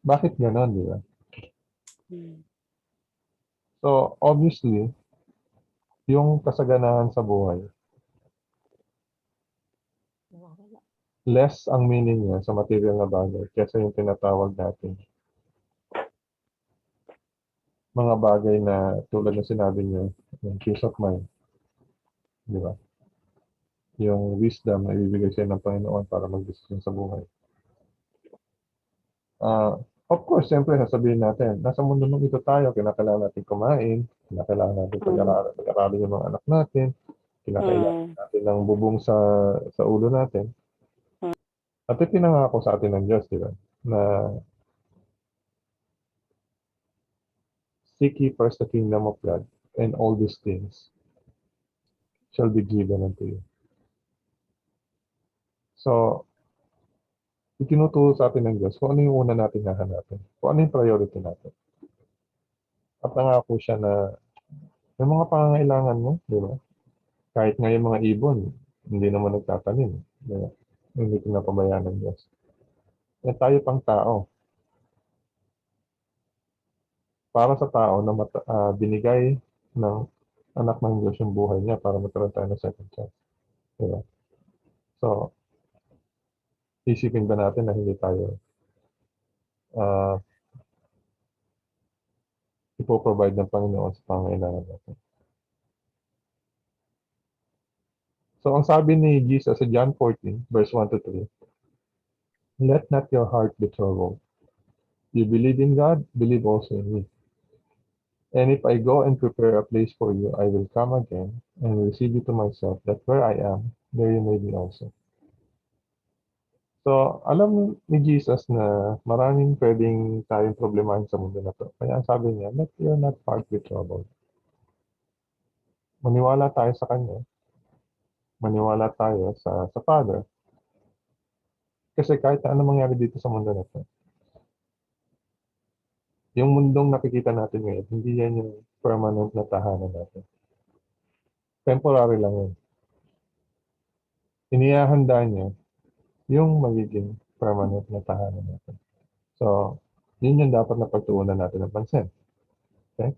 bakit ganon, di ba? So, obviously, yung kasaganahan sa buhay, Nawawala. less ang meaning niya sa material na bagay kaysa yung tinatawag natin mga bagay na tulad ng sinabi niyo, yung peace of mind, di ba? Yung wisdom na ibibigay sa'yo ng Panginoon para mag-decision sa buhay. Of course, siyempre, sasabihin natin, nasa mundo nung ito tayo, kinakailangan natin kumain, kinakailangan natin pag-aralin yung mga anak natin, kinakailangan natin ng bubong sa ulo natin. At ipinangako sa atin ng Diyos, di ba? Na seek ye first the kingdom of God, and all these things shall be given unto you. So, itinuturo sa atin ng Diyos kung ano yung una natin hahanapin, kung ano yung priority natin. At nangako siya na may mga pangangailangan mo, di ba? Kahit nga yung mga ibon, hindi naman nagtatanim. Di ba? Hindi pinapabayaan ng Diyos. At tayo pang tao, para sa tao na binigay ng anak ng Diyos yung buhay niya para magkaroon tayo ng second chance. Di ba? So, isipin ba natin na hindi tayo ipoprovide ng Panginoon sa pangailangan natin. So, ang sabi ni Jesus sa John 14, verse 1 to 3, let not your heart be troubled. You believe in God, believe also in me. And if I go and prepare a place for you, I will come again and receive you to myself, that where I am, there you may be also. So, alam ni Jesus na maraming pwedeng tayong problemahin sa mundo na to. Kaya ang sabi niya, let your not heart be troubled. Maniwala tayo sa Kanya. Maniwala tayo sa Father. Kasi kahit ano mangyari dito sa mundo na to, yung mundong nakikita natin ngayon, hindi yan yung permanent na tahanan natin. Temporary lang yun. Inihahanda niya yung magiging permanent na tahanan natin. So, yun yung dapat na pagtuunan natin ng pansin. Okay?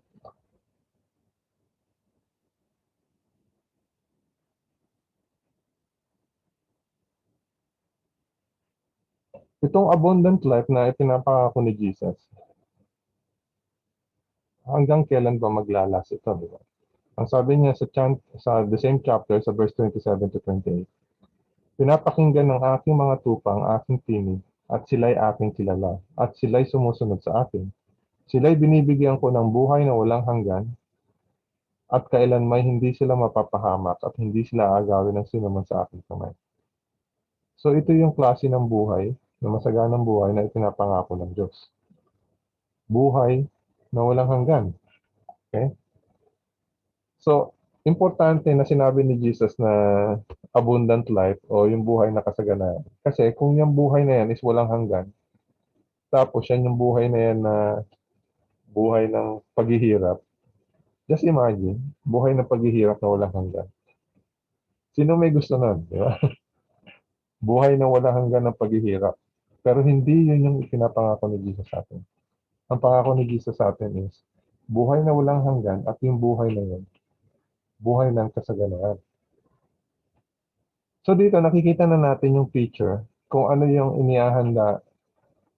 Itong abundant life na ipinapangako ni Jesus, hanggang kailan ba maglalas ito, di ba? Ang sabi niya sa the same chapter, sa verse 27 to 28, pinapakinggan ng aking mga tupang aking tinig, at sila'y aking kilala, at sila'y sumusunod sa akin. Sila'y binibigyan ko ng buhay na walang hanggan, at kailanmay hindi sila mapapahamak, at hindi sila agawin ng sinuman sa aking kamay. So ito yung klase ng buhay, na masaganang buhay na ipinapangako ng Diyos. Buhay na walang hanggan. Okay? So, importante na sinabi ni Jesus na abundant life o yung buhay na kasaganaan. Kasi kung yung buhay na yan is walang hanggan, tapos yan yung buhay na yan na buhay ng paghihirap, just imagine, buhay ng paghihirap na walang hanggan. Sino may gusto nun? Di ba? Buhay na walang hanggan ng paghihirap. Pero hindi yun yung ipinapangako ni Jesus sa atin. Ang pangako ni Jesus sa atin is, buhay na walang hanggan at yung buhay na yun, buhay ng kasaganaan. So dito nakikita na natin yung picture kung ano yung inihahanda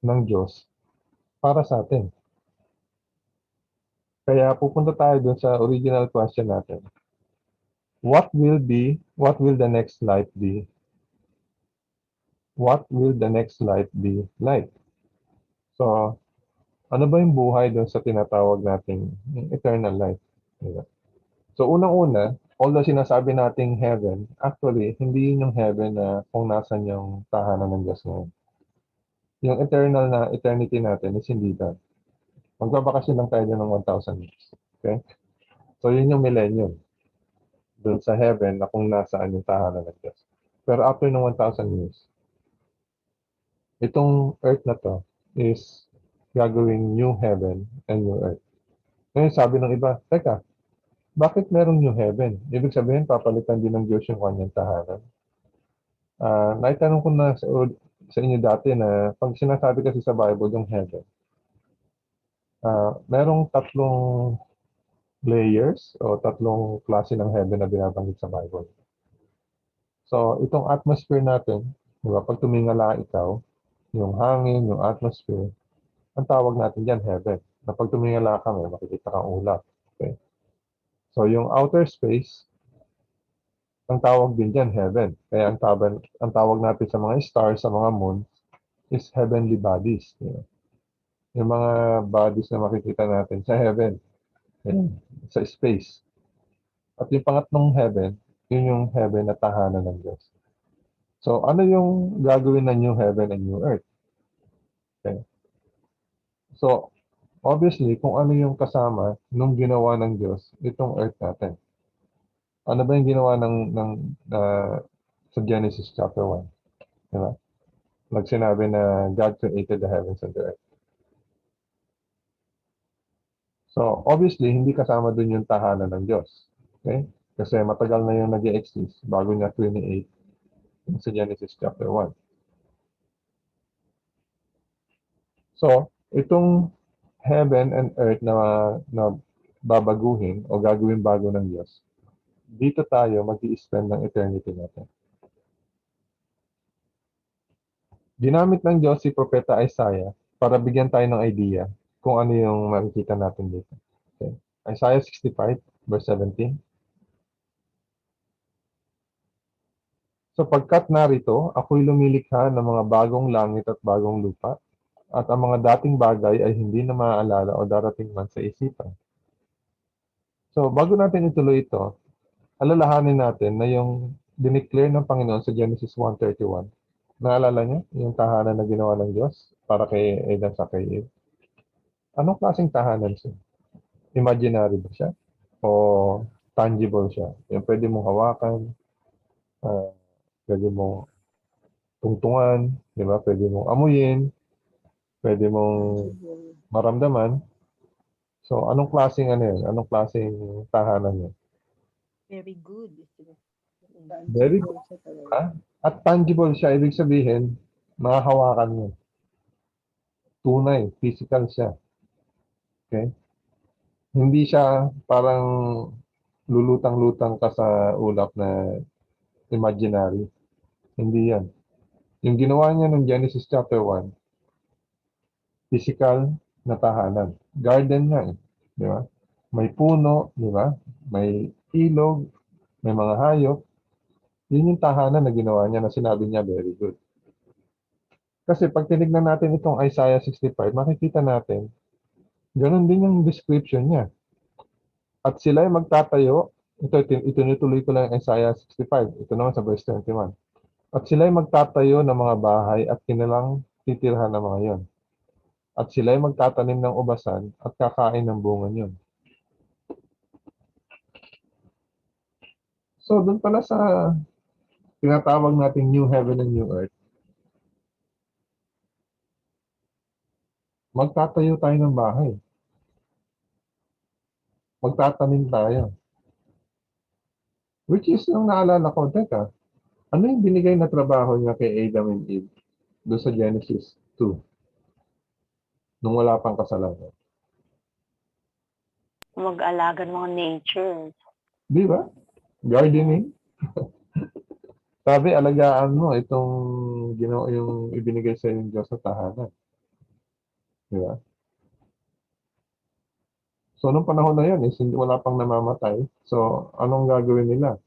ng Diyos para sa atin. Kaya pupunta tayo dun sa original question natin. What will the next life be? What will the next life be like? So, ano ba yung buhay dun sa tinatawag nating eternal life? Diba? So, unang-una, although sinasabi nating heaven, actually, hindi yun yung heaven na kung nasan yung tahanan ng Diyos ngayon. Yung eternal na eternity natin is hindi doon. Magbabakasyon lang tayo ng 1,000 years. Okay? So, yun yung millennium. Doon sa heaven na kung nasaan yung tahanan ng Diyos. Pero after ng 1,000 years, itong earth na to is gagawing new heaven and new earth. Ngayon sabi ng iba, teka, Bakit merong new heaven? Ibig sabihin, papalitan din ng Diyos yung kanyang tahanan. Naitanong ko na sa inyo dati na pag sinasabi kasi sa Bible yung heaven, merong tatlong layers o tatlong klase ng heaven na binabanggit sa Bible. So, itong atmosphere natin, di ba, pag tumingala ikaw, yung hangin, yung atmosphere, ang tawag natin dyan, heaven. Na pag tumingala ka, may makikita kang ulap. Okay? So, yung outer space, ang tawag din dyan, heaven. Kaya ang tawag natin sa mga stars, sa mga moon, is heavenly bodies. You know? Yung mga bodies na makikita natin sa heaven, yun, sa space. At yung pangatlong heaven, yun yung heaven na tahanan ng Diyos. So, ano yung gagawin ng new heaven and new earth? Okay. So, obviously, kung ano yung kasama nung ginawa ng Diyos, itong earth natin. Ano ba yung ginawa sa Genesis chapter 1? Diba? Sinabi na God created the heavens and the earth. So, obviously, hindi kasama dun yung tahanan ng Diyos. Okay? Kasi matagal na yung nag-exist bago niya 28 sa Genesis chapter 1. So, itong heaven and earth na babaguhin o gagawin bago ng Diyos, dito tayo mag-i-spend ng eternity natin. Ginamit ng Diyos si Propeta Isaiah para bigyan tayo ng idea kung ano yung makikita natin dito. Okay. Isaiah 65, verse 17. Sapagkat narito, ako'y lumilikha ng mga bagong langit at bagong lupa, at ang mga dating bagay ay hindi na maaalala o darating man sa isipan. So, bago natin ituloy ito, alalahanin natin na yung dineclare ng Panginoon sa Genesis 1:31. Naalala niyo yung tahanan na ginawa ng Diyos para kay Adam sa kay Eve? Anong klaseng tahanan siya? Imaginary ba siya? O tangible siya? Yung pwede mong hawakan, pwede mong tungtungan, di ba? Pwede mong amuyin, pwede mong maramdaman. So, anong klaseng ano yun? Anong klaseng tahanan yun? Very good. Very good. At tangible siya, ibig sabihin, mahahawakan mo. Tunay, physical siya. Okay? Hindi siya parang lulutang-lutang ka sa ulap na imaginary. Hindi yan. Yung ginawa niya ng Genesis chapter 1, physical na tahanan. Garden nga eh. Di ba? May puno, di ba? May ilog, may mga hayop. Yun yung tahanan na ginawa niya na sinabi niya very good. Kasi pag tinignan natin itong Isaiah 65, makikita natin, ganun din yung description niya. At sila ay magtatayo, ituloy ko lang yung Isaiah 65, ito naman sa verse 21. At sila ay magtatayo ng mga bahay at kinilang titirhan ng mga yon. At sila ay magtatanim ng ubasan at kakain ng bunga niyon. So, doon pala sa tinatawag nating new heaven and new earth, magtatayo tayo ng bahay. Magtatanim tayo. Which is, nung naalala ko, teka, ano yung binigay na trabaho niya kay Adam and Eve doon sa Genesis 2? Nung wala pang kasalanan. Mag-alaga ng mga nature. Di ba? Gardening. Sabi, alagaan mo itong yung ibinigay sa yung Diyos sa tahanan. Di ba? So, nung panahon na yun, wala pang namamatay. So, anong gagawin nila?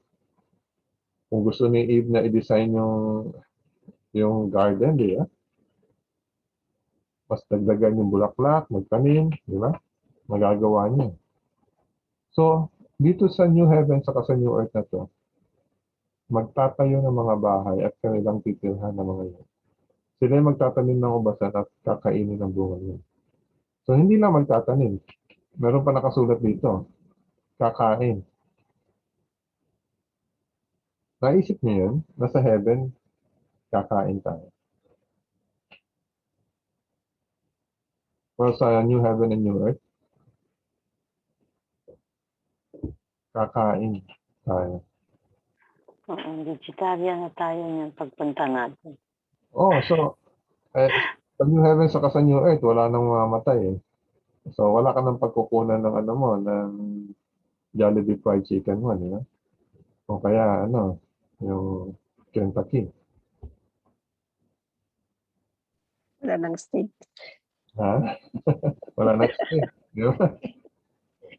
Kung gusto ni Eve na i-design yung garden, di ba? Mas dagdagan yung bulaklak, magtanim, di ba? Magagawa niya. So, dito sa New Heaven sa New Earth na to, magtatayo ng mga bahay at kanilang titirhan ng mga yun. Sila ay magtatanim ng ubasan at kakainin ng bunga niya. So, hindi lang magtatanim. Meron pa nakasulat dito, kakain. Naisip niyo yun? Nasa heaven, kakain tayo. Or sa New Heaven and New Earth, kakain tayo. Oo, vegetarian na tayo niyan pagpunta natin. Oh, so, sa New Heaven sa sa New Earth, wala nang mamamatay eh. So, wala ka nang pagkukunan ng ano mo, ng Jollibee fried chicken mo, di ba? O kaya, yung Kentucky. Wala ng steak. Ha? Wala na steak. Di ba?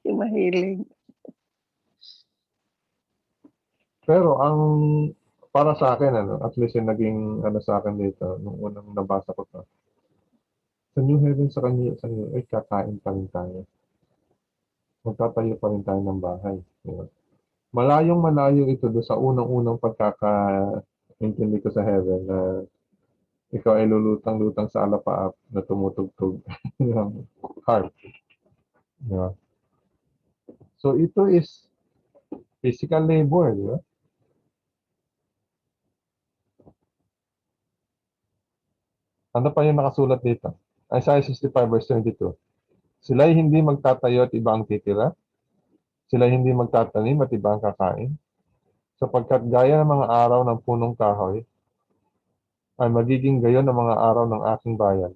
Yung mahilig. Pero para sa akin, at least yung naging sa akin dito, nung unang nabasa ko to, sa New Heaven sa New Earth, kakain pa rin tayo. Magtatayo pa rin tayo ng bahay. Di ba? Malayong malayo ito doon sa unang-unang pagkakaintindi ko sa heaven na ikaw ay lulutang-lutang sa alapaap na tumutugtog ng harp. Di ba? So ito is physical labor, di ba? Ano pa yung nakasulat dito? Isaiah 65 verse 22. Sila'y hindi magtatayo at iba ang titira. Sila'y hindi magtatanim at iba ang kakain. Sapagkat gaya ng mga araw ng punong kahoy, ay magiging gayon ang mga araw ng aking bayan.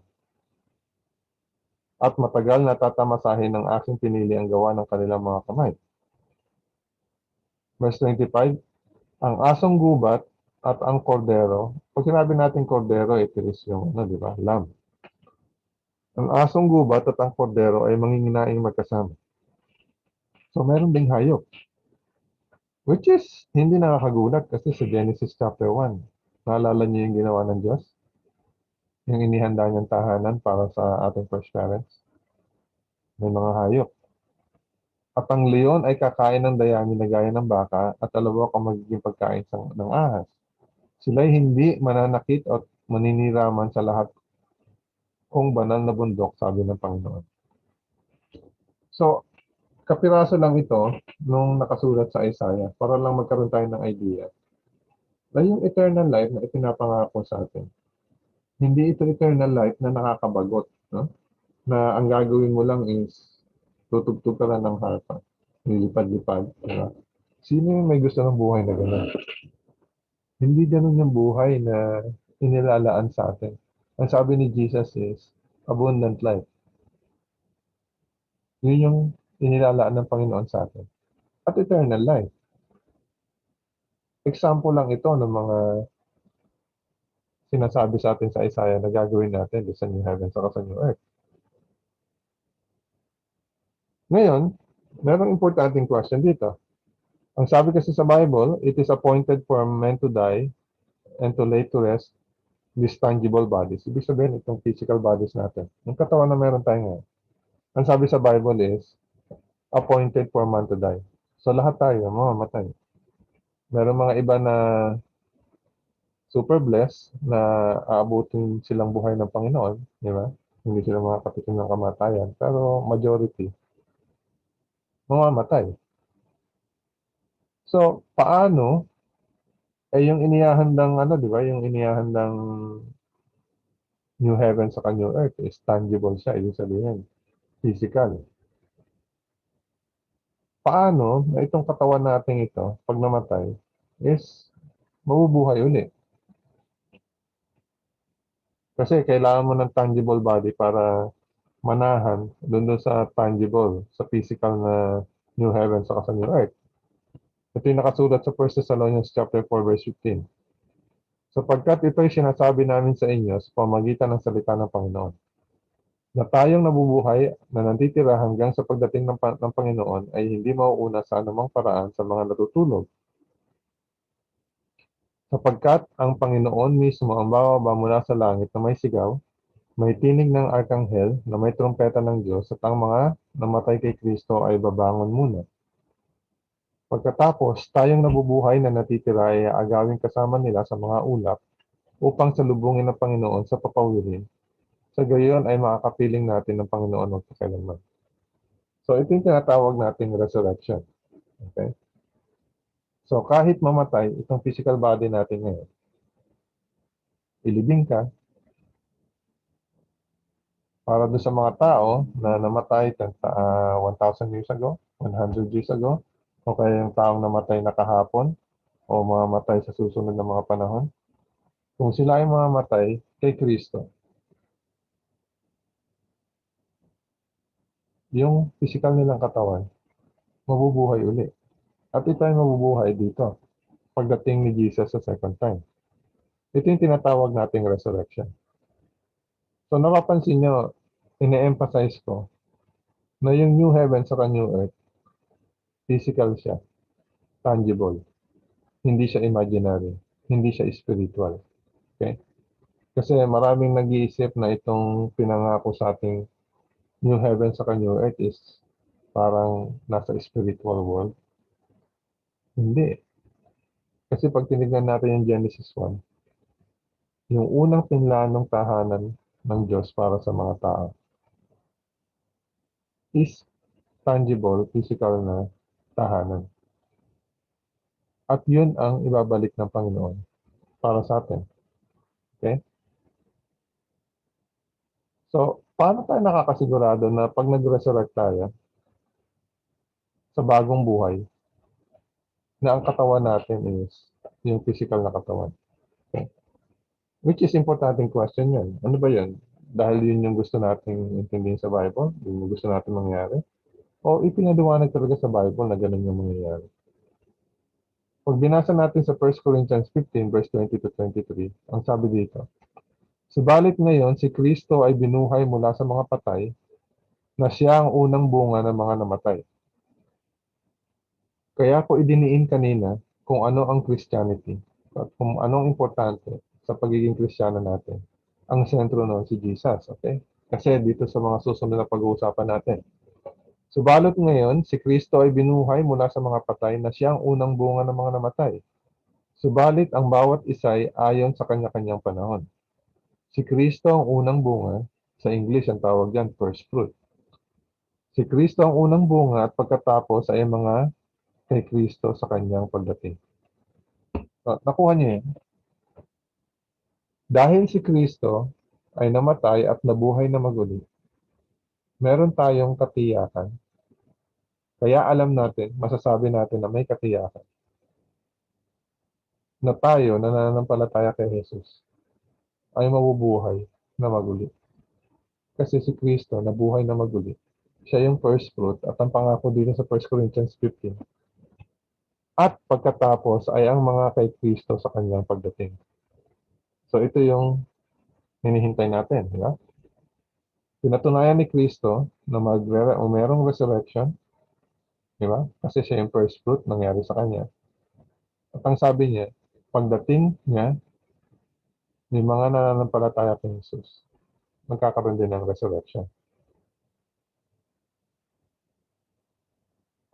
At matagal na tatamasahin ng aking pinili ang gawa ng kanilang mga kamay. Verse 25, ang asong gubat at ang kordero. Pag sinabi natin kordero, ito is yung, di ba, lamb. Ang asong gubat at ang kordero ay manginginaing magkasama. So, meron ding hayop. Which is, hindi nakakagulat kasi sa Genesis chapter 1, naalala niyo yung ginawa ng Diyos? Yung inihanda niyang tahanan para sa ating first parents. May mga hayop. At ang leon ay kakain ng dayami na gaya ng baka at alabok ang magiging pagkain ng ahas. Sila'y hindi mananakit at maniniraman sa lahat kung banal na bundok, sabi ng Panginoon. So, kapiraso lang ito nung nakasulat sa Isaiah para lang magkaroon tayo ng idea na yung eternal life na ipinapangako sa atin. Hindi ito eternal life na nakakabagot, no? Na ang gagawin mo lang is tutugtog ka lang ng harpa, lilipad-lipad, diba? Sino yung may gusto ng buhay na gano'n? Hindi ganun yung buhay na inilalaan sa atin. Ang sabi ni Jesus is, abundant life. Yun yung inilalaan ng Panginoon sa atin. At eternal life. Example lang ito ng mga sinasabi sa atin sa Isaiah na gagawin natin sa New Heaven sa New Earth. Ngayon, merong importanteng question dito. Ang sabi kasi sa Bible, it is appointed for men to die and to lay to rest these tangible bodies. Ibig sabihin, itong physical bodies natin. Yung katawan na meron tayo ngayon. Ang sabi sa Bible is, appointed for man to die. So lahat tayo, mamamatay. Meron mga iba na super blessed na aabutin silang buhay ng Panginoon, di ba? Hindi sila makakatikim ng kamatayan. Pero majority, mamamatay. So, paano yung inihahandang di ba? Yung inihahandang New Heaven sa New Earth is tangible siya, ibig sabihin, physical. Paano na itong katawan natin ito, pag namatay, is mabubuhay ulit? Kasi kailangan mo ng tangible body para manahan doon sa tangible, sa physical na New Heaven sa New Earth. Ito yung nakasulat sa 1 Thessalonians chapter 4 verse 15. Sapagkat ito'y sinasabi namin sa inyo sa pamagitan ng salita ng Panginoon, na tayong nabubuhay na nanditira hanggang sa pagdating ng Panginoon ay hindi mauuna sa anumang paraan sa mga natutulog. Sapagkat ang Panginoon mismo ang bababa mula sa langit na may sigaw, may tinig ng arkanghel na may trompeta ng Diyos at ang mga namatay kay Kristo ay babangon muna. Pagkatapos, tayong nabubuhay na natitira ay aagawin kasama nila sa mga ulap upang salubungin ng Panginoon sa papawirin. Sa gayon ay makakapiling natin ng Panginoon magpakailanman. So ito yung tinatawag nating resurrection. Okay? So kahit mamatay, itong physical body natin ngayon, ilibing ka, para doon sa mga tao na namatay 1,000 years ago, 100 years ago, o kaya yung taong namatay na kahapon o mamamatay sa susunod na mga panahon, kung sila ay mamamatay kay Kristo, yung physical nilang katawan, mabubuhay uli. At ito ay mabubuhay dito pagdating ni Jesus sa second time. Ito yung tinatawag nating resurrection. So napapansin nyo, ine-emphasize ko na yung new heaven sa new earth, physical siya, tangible. Hindi siya imaginary, hindi siya spiritual. Okay? Kasi maraming nag-iisip na itong pinangako sa ating new heaven sa new earth is parang nasa spiritual world. Hindi. Kasi pag tinignan natin yung Genesis 1, yung unang pinlanong tahanan ng Diyos para sa mga tao is tangible, physical na tahanan. At yun ang ibabalik ng Panginoon para sa atin. Okay? So, paano tayo nakakasigurado na pag nag-resurrect tayo sa bagong buhay, na ang katawan natin is yung physical na katawan? Okay? Which is importanteng question yun. Ano ba yun? Dahil yun yung gusto nating intindihin sa Bible, yun yung gusto natin mangyari, o ipinaliwanag talaga sa Bible na ganun yung mangyayari. Pag binasa natin sa 1 Corinthians 15, verse 20 to 23, ang sabi dito, subalit ngayon, si Kristo ay binuhay mula sa mga patay, na siya ang unang bunga ng mga namatay. Kaya ko idiniin kanina kung ano ang Christianity at kung anong importante sa pagiging Kristiyano natin. Ang sentro noon si Jesus, okay? Kasi dito sa mga susunod na pag-uusapan natin. Subalit ngayon, si Kristo ay binuhay mula sa mga patay na siyang unang bunga ng mga namatay. Subalit ang bawat isa ay ayon sa kanya-kanyang panahon. Si Kristo ang unang bunga, sa English ang tawag diyan first fruit. Si Kristo ang unang bunga at pagkatapos ay mga kay Kristo sa kanyang pagdating. Nakuha niyo yan? Dahil si Kristo ay namatay at nabuhay na maguli, meron tayong katiyakan. Kaya alam natin, masasabi natin na may katiyakan na tayo na nananampalataya kay Jesus ay mabubuhay na maguli. Kasi si Kristo nabuhay na maguli. Siya yung first fruit at ang pangako dito sa 1 Corinthians 15. At pagkatapos ay ang mga kay Kristo sa kanyang pagdating. So ito yung hinihintay natin, di ba? Pinatunayan ni Kristo na merong resurrection, di ba? Kasi siya yung first fruit nangyari sa kanya. At ang sabi niya, pagdating niya, may mga nananampalataya kay Jesus, magkakaroon din ng resurrection.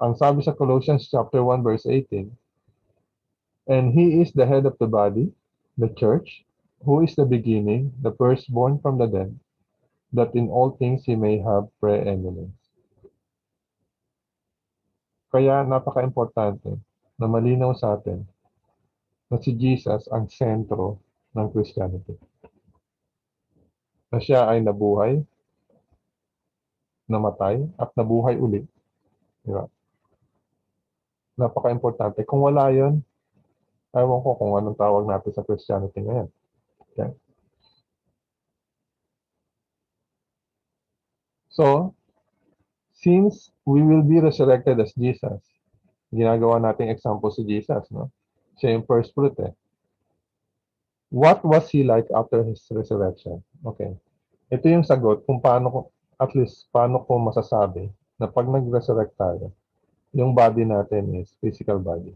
Ang sabi sa Colossians chapter 1 verse 18, and He is the head of the body, the church, who is the beginning, the firstborn from the dead, that in all things He may have preeminence. Kaya napaka-importante na malinaw sa atin na si Jesus ang sentro ng Christianity. Na siya ay nabuhay, namatay, at nabuhay ulit. Diba? Napaka-importante. Kung wala yun, ewan ko kung anong tawag natin sa Christianity ngayon. Okay? So, since we will be resurrected as Jesus, ginagawa nating example si Jesus, no? Siya yung first fruit eh. What was He like after His resurrection? Okay. Ito yung sagot kung paano ko, at least, paano ko masasabi na pag nag-resurrect tayo, yung body natin is physical body.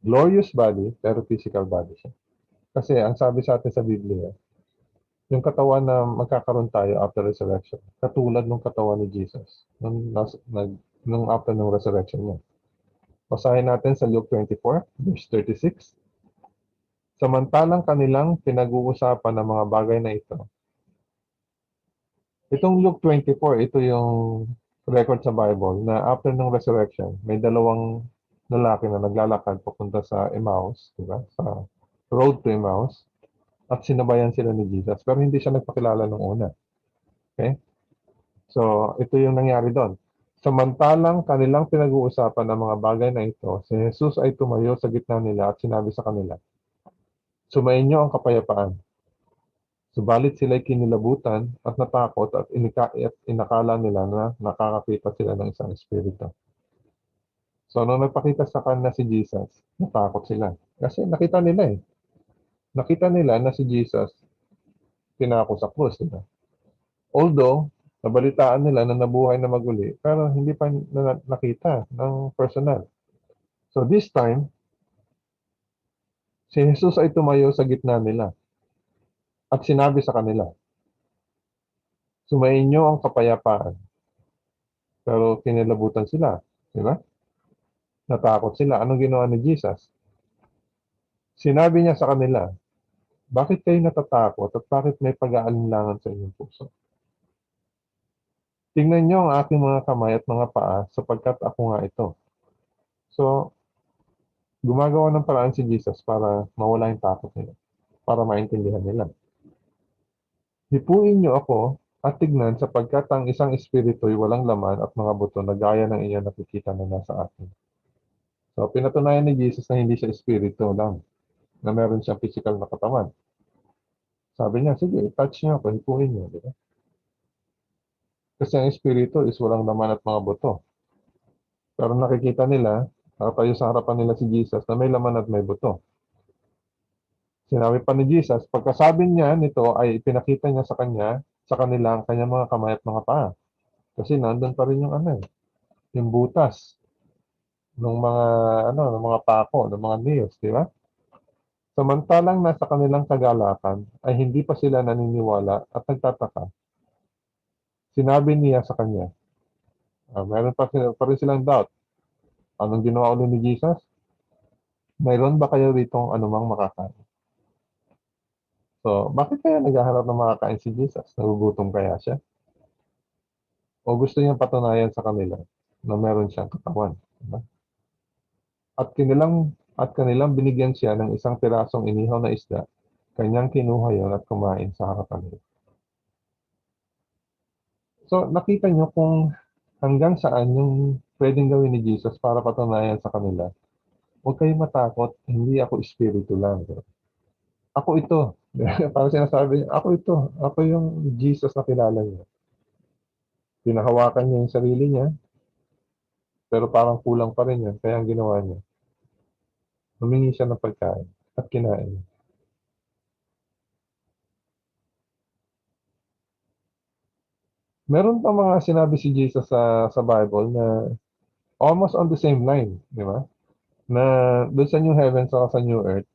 Glorious body, pero physical body siya. Kasi ang sabi sa atin sa Biblia, yung katawan na magkakaroon tayo after resurrection, katulad ng katawan ni Jesus, nung after ng resurrection niya. Basahin natin sa Luke 24, verse 36. Samantalang kanilang pinag-uusapan ng mga bagay na ito. Itong Luke 24, ito yung record sa Bible na after ng resurrection, may dalawang lalaki na naglalakad papunta sa Emmaus, diba? Sa road to Emmaus, at sinabayan sila ni Jesus. Pero hindi siya nagpakilala nung una. Okay? So, ito yung nangyari doon. Samantalang kanilang pinag-uusapan ng mga bagay na ito, si Jesus ay tumayo sa gitna nila at sinabi sa kanila, "Sumainyo ang kapayapaan." Subalit sila'y kinilabutan at natakot at inakala nila na nakakakita sila ng isang espiritu. So, nung nagpakita sa kanila si Jesus, natakot sila. Kasi nakita nila eh. Nakita nila na si Jesus pinako sa krus, diba? Although, nabalitaan nila na nabuhay na maguli, pero hindi pa nakita ng personal. So this time, si Jesus ay tumayo sa gitna nila at sinabi sa kanila, "Sumainyo ang kapayapaan." Pero kinilabutan sila, di ba? Natakot sila. Anong ginawa ni Jesus? Sinabi niya sa kanila, "Bakit kayo natatakot at bakit may pag-aalinlangan sa inyong puso? Tingnan niyo ang aking mga kamay at mga paa sapagkat ako nga ito." So, gumagawa ng paraan si Jesus para mawala yung takot nila, para maintindihan nila. "Hipuin niyo ako at tignan sapagkat ang isang espiritu'y walang laman at mga buto na gaya ng inyong nakikita na nasa akin." So, pinatunayan ni Jesus na hindi siya espiritu lang, na meron siyang physical na katawan. Sabi niya, "Sige, touch niyo ako, hipuin niyo." Di ba? Kasi ang espiritu is walang laman at mga buto. Pero nakikita nila, nakatayo sa harapan nila si Jesus na may laman at may buto. Sinabi pa ni Jesus, pagkasabi niya nito ay ipinakita niya sa kanila ang kanyang mga kamay at mga paa. Kasi nandun pa rin yung yung butas ng mga ng mga pako, ng mga nails, di ba? Samantalang nasa kanilang kagalakan ay hindi pa sila naniniwala at nagtataka. Sinabi niya sa kanya, meron pa rin silang doubt. Anong ginawa ulit ni Jesus? Mayroon ba kayo ritong anumang makakain? So, bakit kaya naghahanap ng makakain si Jesus? Nagugutom kaya siya? O gusto niyang patunayan sa kanila na meron siyang katawan? Diba? At kanilang binigyan siya ng isang pirasong inihaw na isda, kanyang kinuha yon at kumain sa harapan nila. So, nakita niyo kung hanggang saan yung pwedeng gawin ni Jesus para patunayan sa kanila, huwag kayong matakot, hindi ako espiritu lang. Ako ito. Parang sinasabi niya, ako ito. Ako yung Jesus na kilala niyo. Pinahawakan niya yung sarili niya, pero parang kulang pa rin yun. Kaya ang ginawa niya, humingi siya ng pagkain at kinain niya. Meron pa mga sinabi si Jesus sa Bible na almost on the same line, di ba? Na doon sa New Heavens o sa New Earth,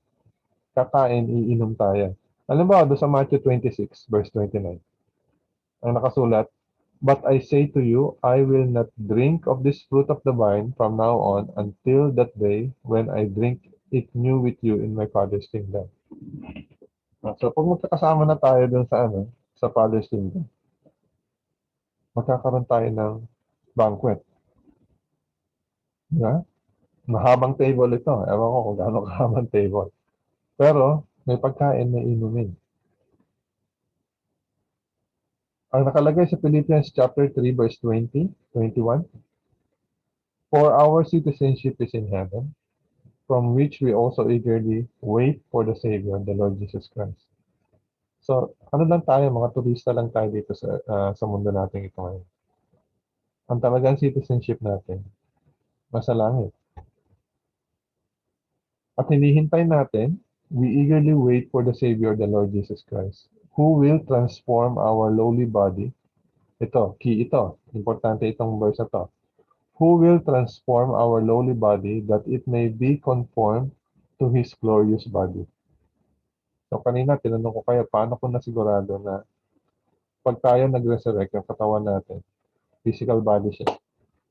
kakain, iinom tayo. Alam ba, doon sa Matthew 26, verse 29, ang nakasulat, "But I say to you, I will not drink of this fruit of the vine from now on until that day when I drink it new with you in my Father's kingdom." So, pag magkakasama na tayo dun sa Father's kingdom, magkakaroon tayo ng banquet. Diba? Mahabang table ito. Ewan ko kung gaano kahabang table. Pero, may pagkain na inumin. Ang nakalagay sa Philippians chapter 3, verse 20, 21, "For our citizenship is in heaven, from which we also eagerly wait for the Savior, the Lord Jesus Christ." So, ano lang tayo, mga turista lang tayo dito sa mundo natin ito ngayon. Ang talagang citizenship natin, nasa langit. At hinihintay natin, we eagerly wait for the Savior, the Lord Jesus Christ, who will transform our lowly body. Ito, key ito. Importante itong verse na to. Who will transform our lowly body that it may be conformed to His glorious body. So kanina, tinanong ko kayo, paano ko nasigurado na pag tayo nag-resurrect, yung katawan natin, physical body siya,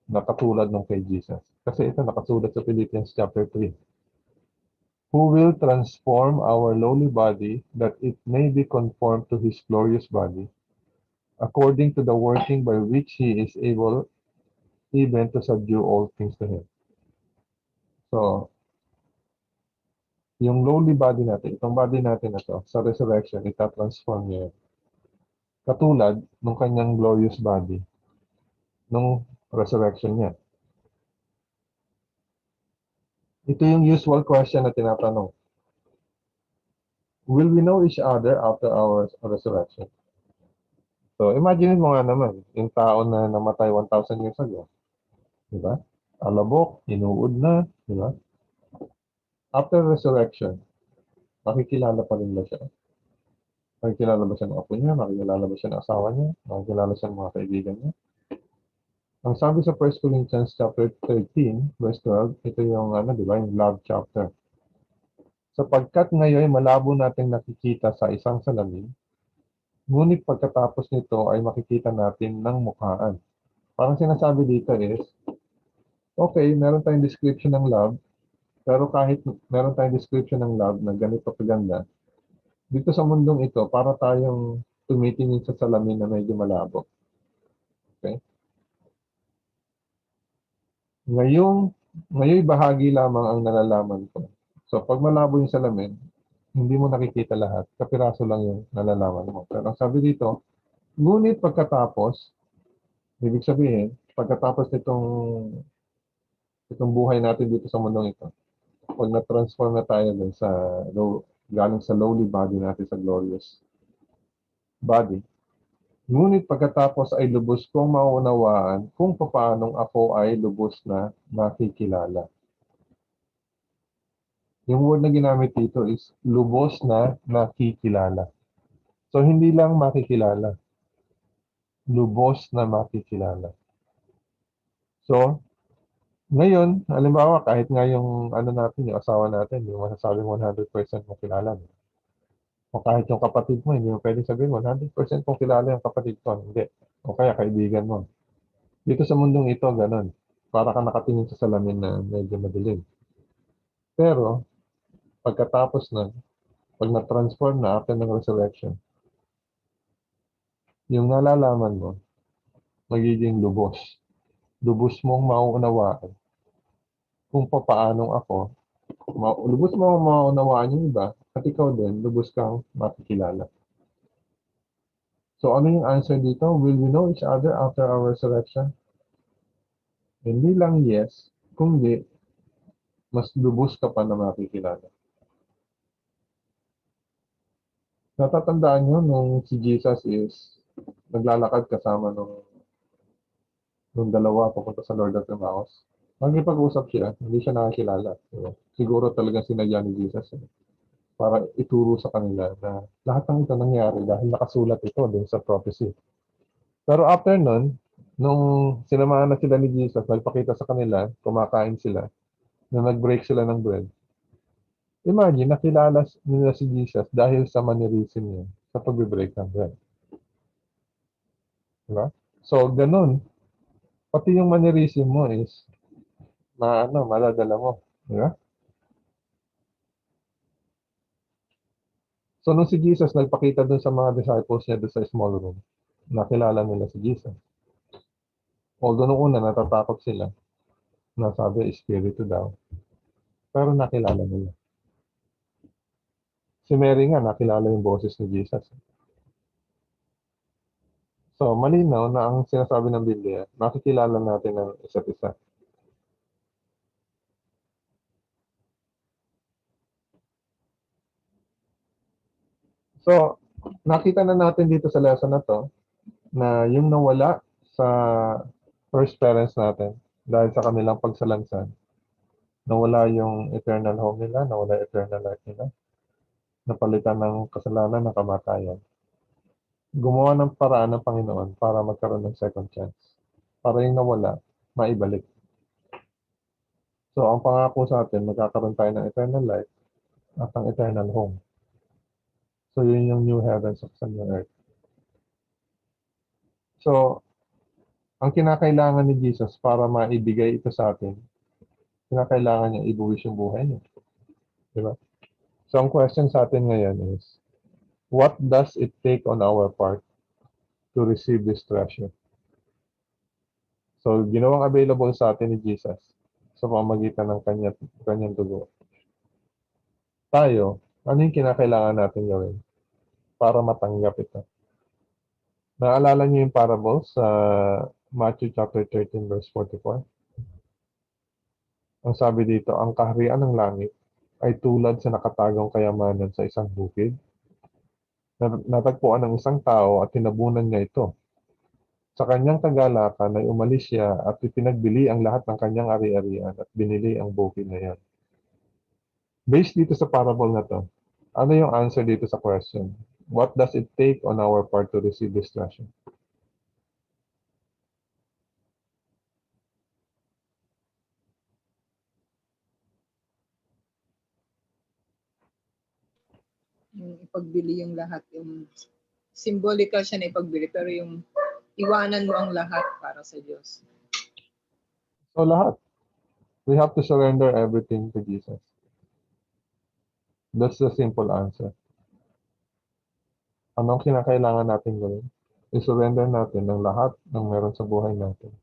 na katulad ng kay Jesus. Kasi ito nakasulat sa Philippians chapter 3. Who will transform our lowly body that it may be conformed to His glorious body, according to the working by which He is able even to subdue all things to Him. So, yung lowly body natin, itong body natin na to, sa resurrection, itatransform niya. Katulad ng kanyang glorious body. Nung resurrection niya. Ito yung usual question na tinatanong. Will we know each other after our resurrection? So, imagine mo nga naman, yung tao na namatay 1,000 years ago. Diba? Alabok, inuud na. Diba? After resurrection, makikilala pa rin ba siya? Makikilala ba siya ng apo niya? Makikilala ba siya ng asawa niya? Makikilala siya ng mga kaibigan niya? Ang sabi sa 1 Corinthians chapter 13, verse 12, ito yung, di ba, yung love chapter. Sapagkat ngayon malabo nating nakikita sa isang salamin, ngunit pagkatapos nito ay makikita natin ng mukhaan. Parang sinasabi dito is, okay, meron tayong description ng love, pero kahit meron tayong description ng love na ganito kaganda, dito sa mundong ito, para tayong tumitingin sa salamin na medyo malabo. Okay? Ngayong bahagi lamang ang nalalaman ko. So, pag malabo yung salamin, hindi mo nakikita lahat. Kapiraso lang yung nalalaman mo. Pero ang sabi dito, ngunit pagkatapos, ibig sabihin, pagkatapos itong buhay natin dito sa mundong ito, pag na-transform na tayo dun sa galing sa lowly body natin sa glorious body, ngunit pagkatapos ay lubos kong mauunawaan kung paanong ako ay lubos na nakikilala. Yung word na ginamit dito is lubos na nakikilala. So, hindi lang makikilala. Lubos na makikilala. So, ngayon, halimbawa, kahit nga yung natin, yung asawa natin, yung masasabing 100% mo kilala. O kahit yung kapatid mo, hindi mo pwedeng sabihin 100% kung kilala yung kapatid ko. Hindi. O kaya kaibigan mo. Dito sa mundong ito, ganun. Para ka nakatingin sa salamin na medyo madilim. Pero, pagkatapos na, pag na-transform na after ng resurrection, yung nalalaman mo, magiging lubos. Lubos mong mauunawaan kung paanong ako. Lubos mo mauunawaan yung iba, at ikaw din, lubos kang makikilala. So, ano yung answer dito? Will we know each other after our resurrection? Hindi lang yes, kundi mas lubos ka pa na makikilala. Natatandaan nyo nung si Jesus is naglalakad kasama nung dalawa papunta sa Lord of Emmaus. Magkipag-usap siya, hindi siya nakakilala. So, siguro talagang sinadya ni Jesus para ituro sa kanila na lahat ng ito nangyari dahil nakasulat ito dun sa prophecy. Pero after nun, nung sinamahan na sila ni Jesus, nagpakita sa kanila, kumakain sila, na nag-break sila ng bread. Imagine, nakilala nila si Jesus dahil sa mannerism niya sa pag-break ng bread. Diba? So, ganun. Pati yung mannerism mo is maladala mo. Diba? So, nung si Jesus nagpakita dun sa mga disciples niya dun sa small room, nakilala nila si Jesus. Although nung una, natatakot sila. Nasabi, espiritu daw. Pero nakilala nila. Si Mary nga, nakilala yung boses ni Jesus. So, malinaw na ang sinasabi ng Biblia, nakikilala natin ang isa't isa. So, nakita na natin dito sa lesson na to, na yung nawala sa first parents natin, dahil sa kanilang pagsalansan, nawala yung eternal home nila, nawala yung eternal life nila, napalitan ng kasalanan ng kamatayan. Gumawa ng paraan ng Panginoon para magkaroon ng second chance. Para yung nawala, maibalik. So, ang pangako sa atin, magkakaroon tayo ng eternal life at ang eternal home. So, yun yung new heavens at new earth. So, ang kinakailangan ni Jesus para maibigay ito sa atin, kinakailangan niya ibuwis yung buhay niya. Diba? So, ang question sa atin ngayon is, what does it take on our part to receive this treasure? So, ginawang available sa atin ni Jesus sa pamamagitan ng kanyang dugo. Tayo, ano yung kinakailangan natin gawin para matanggap ito? Naalala niyo yung parable sa Matthew chapter 13 verse 44. Ang sabi dito, ang kaharian ng langit ay tulad sa nakatagong kayamanan sa isang bukid. Natagpuan ng isang tao at tinabunan niya ito. Sa kanyang kagalakan ay umalis siya at ipinagbili ang lahat ng kanyang ari-arian at binili ang bukid na yan. Based dito sa parable na to, ano yung answer dito sa question? What does it take on our part to receive this treasure? Yung ipagbili yung lahat, yung symbolical siya na ipagbili, pero yung iwanan mo ang lahat para sa Diyos. So lahat. We have to surrender everything to Jesus. That's the simple answer. Anong kinakailangan natin gawin? I-surrender natin ang lahat ng meron sa buhay natin.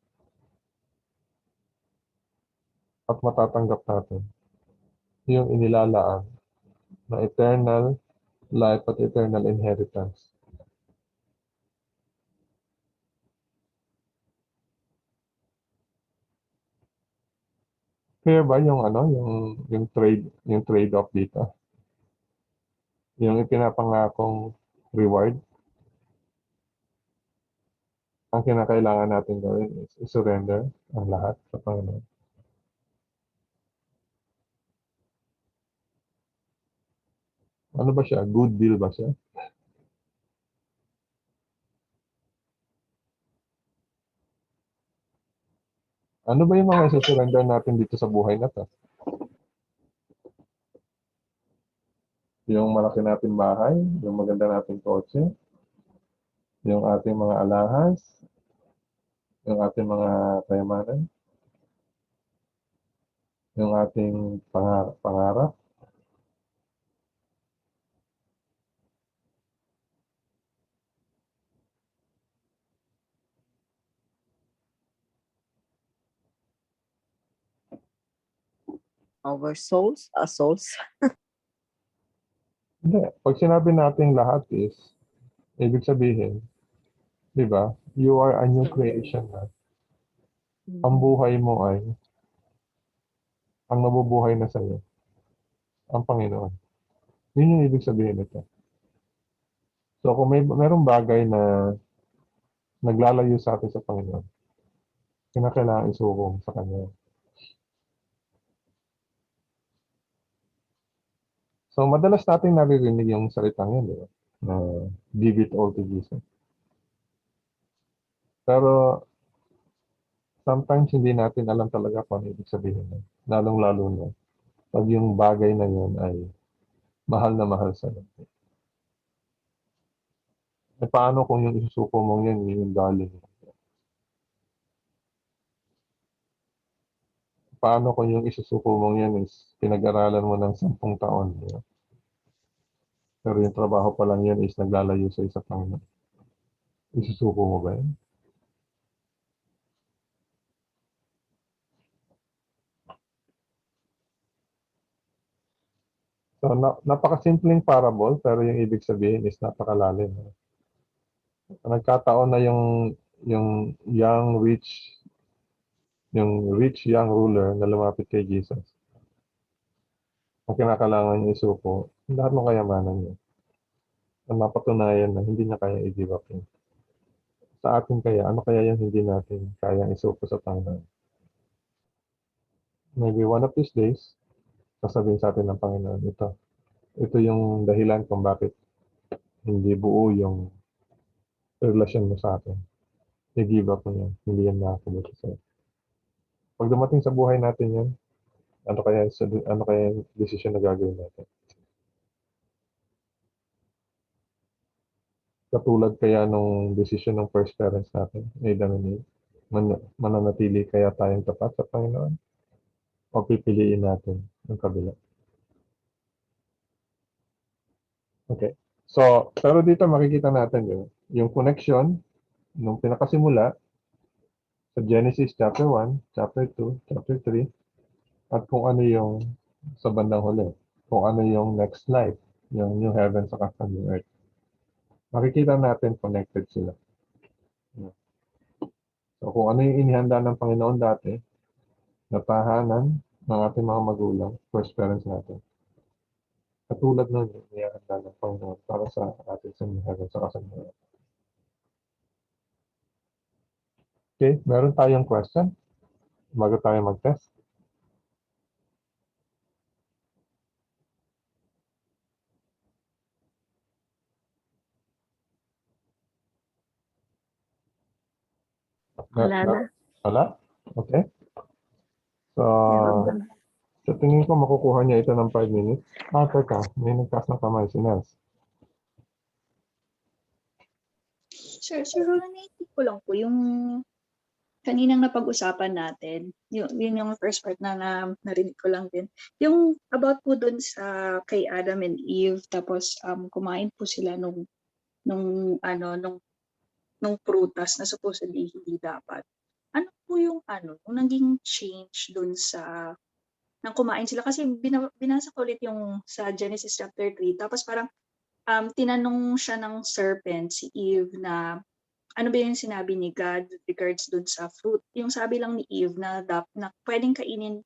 At matatanggap natin yung inilalaan na eternal life at eternal inheritance. Clear ba yung yung trade-off dito? Yung ipinapangakong reward? Ang kinakailangan natin gawin is i-surrender ang lahat sa Panginoon. Ano ba siya? Good deal ba siya? Ano ba yung mga isa-surrender natin dito sa buhay na to? Yung malaki nating bahay, yung maganda nating kotse, yung ating mga alahas, yung ating mga kayamanan, yung ating pangarap. Our souls. Hindi. Pag sinabi natin lahat is, ibig sabihin, di ba, you are a new creation na. Ang buhay mo ay, ang nabubuhay na sa'yo, ang Panginoon. Yun yung ibig sabihin nito. So kung merong bagay na naglalayo sa atin sa Panginoon, kinakailangan isuko sa Kanya. So madalas natin naririnig yung salitang yun, di ba? Na give it all to Jesus. Pero sometimes hindi natin alam talaga kung ano ibig sabihin nun. Lalong-lalo na pag yung bagay na yun ay mahal na mahal sa natin. E paano kung yung isusuko mong yan, yung darling? Paano kung yung isusuko mong yan is pinag-aralan mo ng 10 taon? Di ba? Pero yung trabaho pa lang yan is naglalayo sa isa pang isusuko mo ba yan? So, napakasimpleng parable, pero yung ibig sabihin is napakalalim. Nagkataon na yung rich young ruler na lumapit kay Jesus. Ang kinakailangan niya isuko, lahat ng kayamanan niya. Ang mapatunayan na hindi niya kaya i-give up yun. Sa atin kaya, ano kaya yung hindi natin kaya isuko sa Panginoon? Maybe one of these days, sasabihin sa atin ng Panginoon, ito yung dahilan kung bakit hindi buo yung relasyon mo sa akin. I-give up mo yan. Hindi yan nakakabuti sa'yo. Pag dumating sa buhay natin yan, ano kaya yung desisyon na gagawin natin? Katulad kaya nung desisyon ng first parents natin, Adam and Eve, mananatili kaya tayong tapat sa Panginoon? O pipiliin natin ang kabila? Okay. So, pero dito makikita natin yung connection nung pinakasimula sa Genesis chapter 1, chapter 2, chapter 3, at kung ano yung sa bandang huli, kung ano yung next life, yung new heaven sa new earth. Makikita natin connected sila. So kung ano yung inihanda ng Panginoon dati, na tahanan ng ating mga magulang, first parents natin. Katulad nun, yung inihanda ng Panginoon para sa ating sinihagan sa kasalukuyan. Okay, meron tayong question bago tayo mag-test. Wala na. Wala? Okay. So, Meron na. sa tingin ko makukuha niya ito ng 5 minutes. Teka, may nagtaas ng kamay si Nels. Sir, Roland, naisip ko lang po yung kaninang napag-usapan natin, yun yung first part na narinig ko lang din. Yung about po dun sa kay Adam and Eve, tapos kumain po sila nung prutas na supposedly hindi dapat. Ano po yung yung naging change dun sa nang kumain sila? Kasi binasa ko ulit yung sa Genesis chapter 3, tapos parang tinanong siya ng serpent, si Eve, na ano ba yung sinabi ni God with regards dun sa fruit. Yung sabi lang ni Eve na pwedeng kainin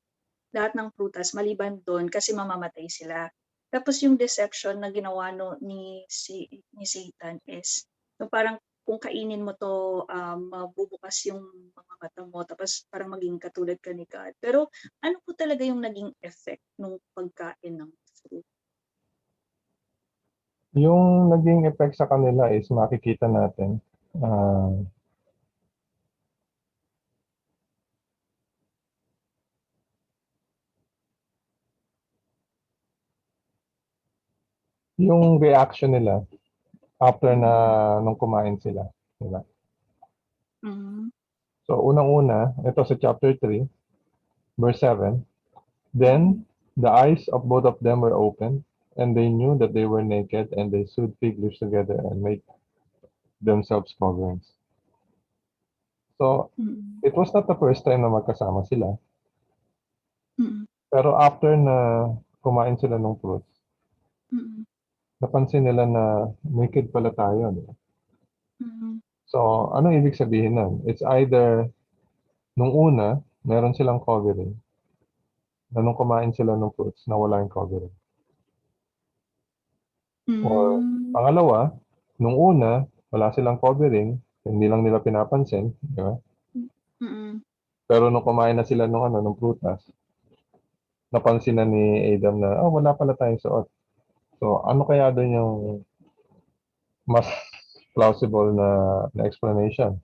lahat ng prutas maliban doon kasi mamamatay sila. Tapos yung deception na ginawa ni Satan is parang kung kainin mo to, mabubukas yung mga mata mo, tapos parang maging katulad ka ni God. Pero ano po talaga yung naging effect nung pagkain ng fruit? Yung naging effect sa kanila is makikita natin. Yung reaction nila after nung kumain sila. Diba? Mm. So, unang-una, ito sa chapter 3, verse 7. Then, the eyes of both of them were opened, and they knew that they were naked, and they sewed fig leaves together and made themselves coverings. So, it was not the first time na magkasama sila. Pero after na kumain sila ng fruits, napansin nila na naked pala tayo. Diba? So, anong ibig sabihin nun? It's either nung una, meron silang covering, na nung kumain sila ng fruits, nawala yung covering. Or pangalawa, nung una, wala silang covering, hindi lang nila pinapansin, di ba? Pero nung kumain na sila ng prutas, napansin na ni Adam na, wala pala tayong suot. So, ano kaya doon yung mas plausible na explanation?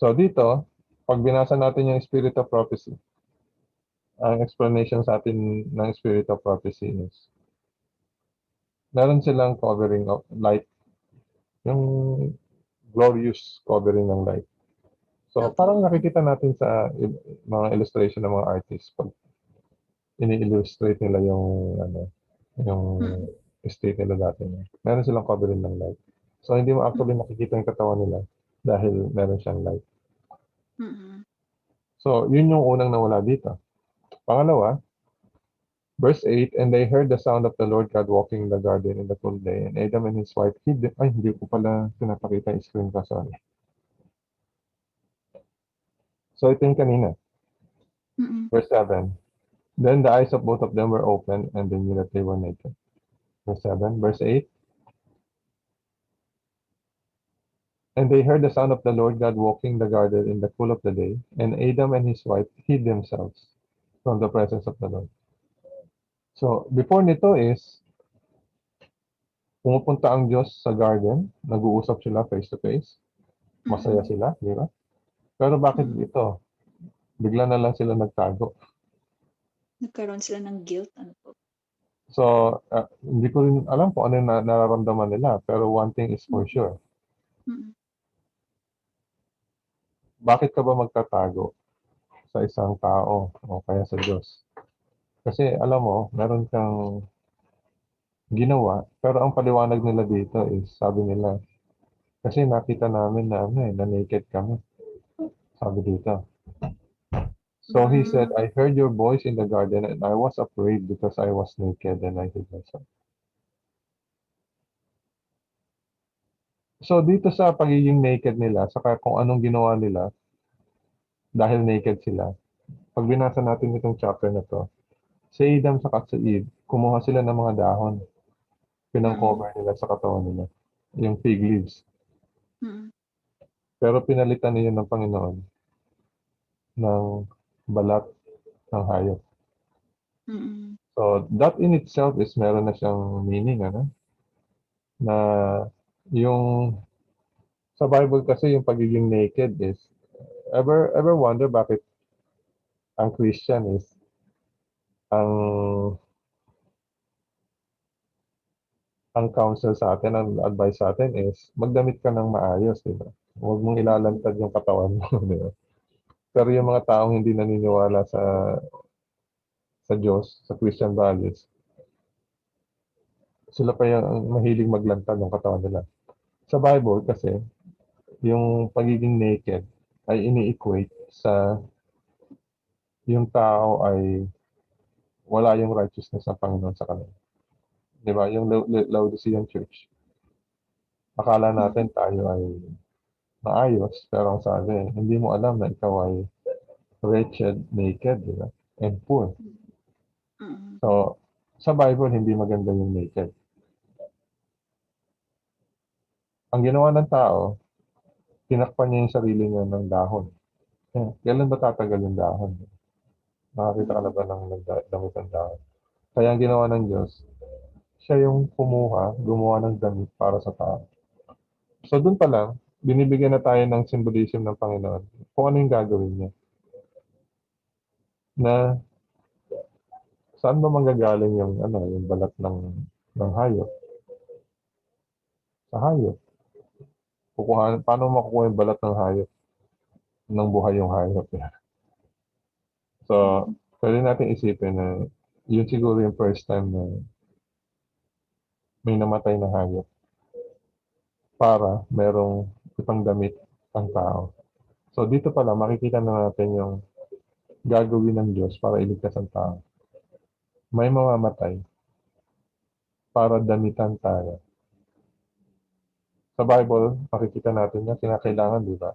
So, dito, pag binasa natin yung Spirit of Prophecy, ang explanation sa atin ng Spirit of Prophecy is, meron silang covering of light, yung glorious covering ng light. So, parang nakikita natin sa mga illustration ng mga artists pag ini-illustrate nila yung state nila dati. Meron silang covering ng light. So, hindi mo actually nakikita yung katawan nila dahil meron siyang light. So, yun yung unang nawala dito. Pangalawa, verse 8, and they heard the sound of the Lord God walking in the garden in the cool day, and Adam and his wife hid them. Ay, hindi ko pala pinapakita yung screen ko, sorry. So, ito yung kanina. Verse 7, then the eyes of both of them were open, and they knew that they were naked. Verse 7, verse 8, and they heard the sound of the Lord God walking the garden in the cool of the day, and Adam and his wife hid themselves from the presence of the Lord. So, before nito is, pumupunta ang Diyos sa garden, nag-uusap sila face to face, masaya sila, di ba? Pero bakit ito? Bigla na lang sila nagtago. Nagkaroon sila ng guilt, ano po? So, hindi ko rin alam kung ano yung nararamdaman nila, pero one thing is for sure. Bakit ka ba magtatago sa isang tao o kaya sa Diyos? Kasi alam mo, meron kang ginawa, pero ang paliwanag nila dito is, sabi nila, kasi nakita namin na na naked kami. Sabi dito. So he said, I heard your voice in the garden and I was afraid because I was naked and I hid myself. So dito sa pagiging naked nila, saka kung anong ginawa nila dahil naked sila. Pag binasa natin itong chapter na to, si Adam saka si Eve, kumuha sila ng mga dahon. Pinang-cover nila sa katawan nila. Yung fig leaves. Mm. Pero pinalitan niya ng Panginoon ng balat ng hayop. Mm. So that in itself is meron na siyang meaning, ano? Na yung sa Bible kasi yung pagiging naked is ever wonder bakit ang Christian is ang counsel sa atin, ang advice sa atin is magdamit ka ng maayos, di ba? Huwag mong ilalantad yung katawan mo, di ba? Pero yung mga taong hindi naniniwala sa Diyos, sa Christian values, sila pa yung mahilig maglantad ng katawan nila. Sa Bible kasi, yung pagiging naked ay ini-equate sa yung tao ay wala yung righteousness ng Panginoon sa kanila. Di ba? Yung Laodicean Church. Akala natin tayo ay maayos, pero ang sabi, hindi mo alam na ikaw ay wretched, naked, di ba? And poor. Mm. So, sa Bible, hindi maganda yung naked. Ang ginawa ng tao, tinakpan niya yung sarili niya ng dahon. Kailan ba tatagal yung dahon? Nakakita ka na ba ng damit ng dahon? Kaya ang ginawa ng Diyos, siya yung gumawa ng damit para sa tao. So, dun pa lang, binibigyan na tayo ng symbolism ng Panginoon kung ano yung gagawin niya. Na, saan ba manggagaling yung balat ng hayop? Sa hayop. Paano makukuha yung balat ng hayop? Nang buhay yung hayop. So, pwede natin isipin na yun siguro yung first time na may namatay na hayop para merong ipang damit ang tao. So, dito pala makikita na natin yung gagawin ng Diyos para iligtas ang tao. May mamamatay para damitan tayo. Sa Bible, makikita natin na kinakailangan, di ba?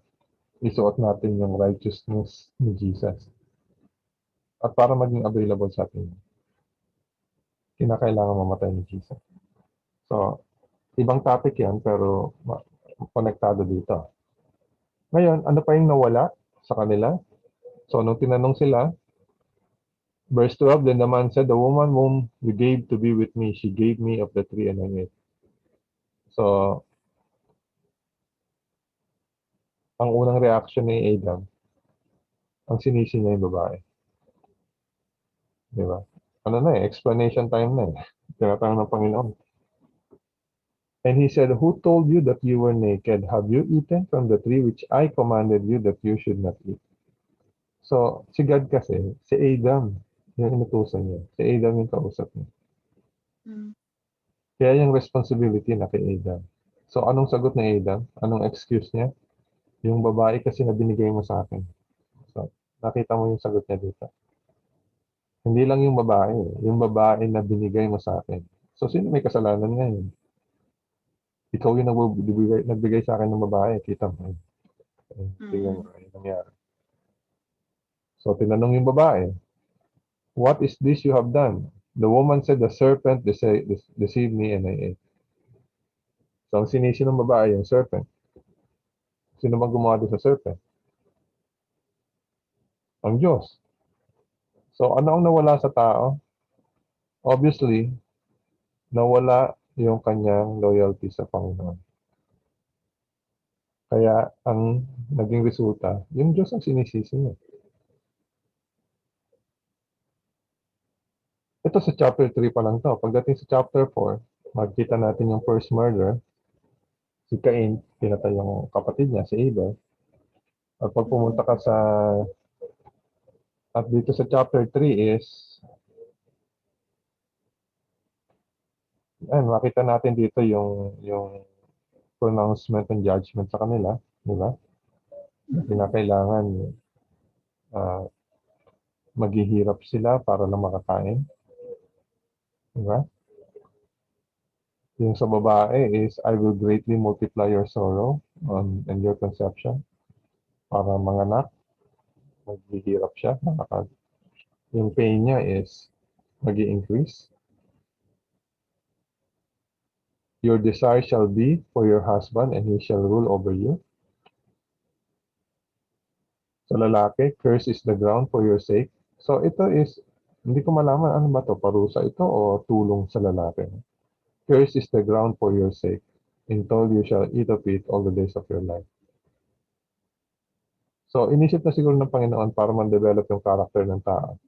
Isuot natin yung righteousness ni Jesus. At para maging available sa atin, kinakailangan mamatay ni Jesus. So, ibang topic yan, pero konektado dito. Ngayon, ano pa yung nawala sa kanila? So, nung tinanong sila, verse 12, then the man said, the woman whom you gave to be with me, she gave me of the tree and I ate. So, ang unang reaction ni Adam, ang sinisi niya yung babae. Di ba? Ano na explanation time na Tinatanong ng Panginoon. And he said, who told you that you were naked? Have you eaten from the tree which I commanded you that you should not eat? So, si God kasi, si Adam, yung inutusan niya. Si Adam yung kausap niya. Mm. Kaya yung responsibility na kay Adam. So, anong sagot ni Adam? Anong excuse niya? Yung babae kasi na binigay mo sa akin. So, nakita mo yung sagot niya dito. Hindi lang yung babae na binigay mo sa akin. So, sino may kasalanan ngayon? Ikaw yung nagbigay sa akin ng babae. Kita mo. Tingnan mo yung nangyari. So, tinanong yung babae, what is this you have done? The woman said, the serpent deceived me and I ate. So, ang sinisi ng babae, yung serpent. Sino bang gumawa doon sa serpent? Ang Diyos. So, ano ang nawala sa tao? Obviously, nawala yung kanyang loyalty sa Panginoon. Kaya, ang naging resulta, yung Diyos ang sinisisi niya. Ito sa chapter 3 pa lang to. Pagdating sa chapter 4, makikita natin yung first murder. Si Cain, pinatay yung kapatid niya, si Abel. At pag pumunta ka at dito sa chapter 3 is, makita natin dito yung pronouncement and judgment sa kanila, di ba? Na kinakailangan maghihirap sila para lang makakain. Di ba? Yung sa babae is, I will greatly multiply your sorrow and your conception. Para manganak, maghihirap siya. Yung pain niya is mag-i-increase. Your desire shall be for your husband and he shall rule over you. Sa lalaki, curse is the ground for your sake. So ito is, hindi ko malaman ano ba to, parusa ito o tulong sa lalaki. Curse is the ground for your sake. In toil you shall eat of it all the days of your life. So inisip na siguro ng Panginoon para ma-develop yung character ng tao.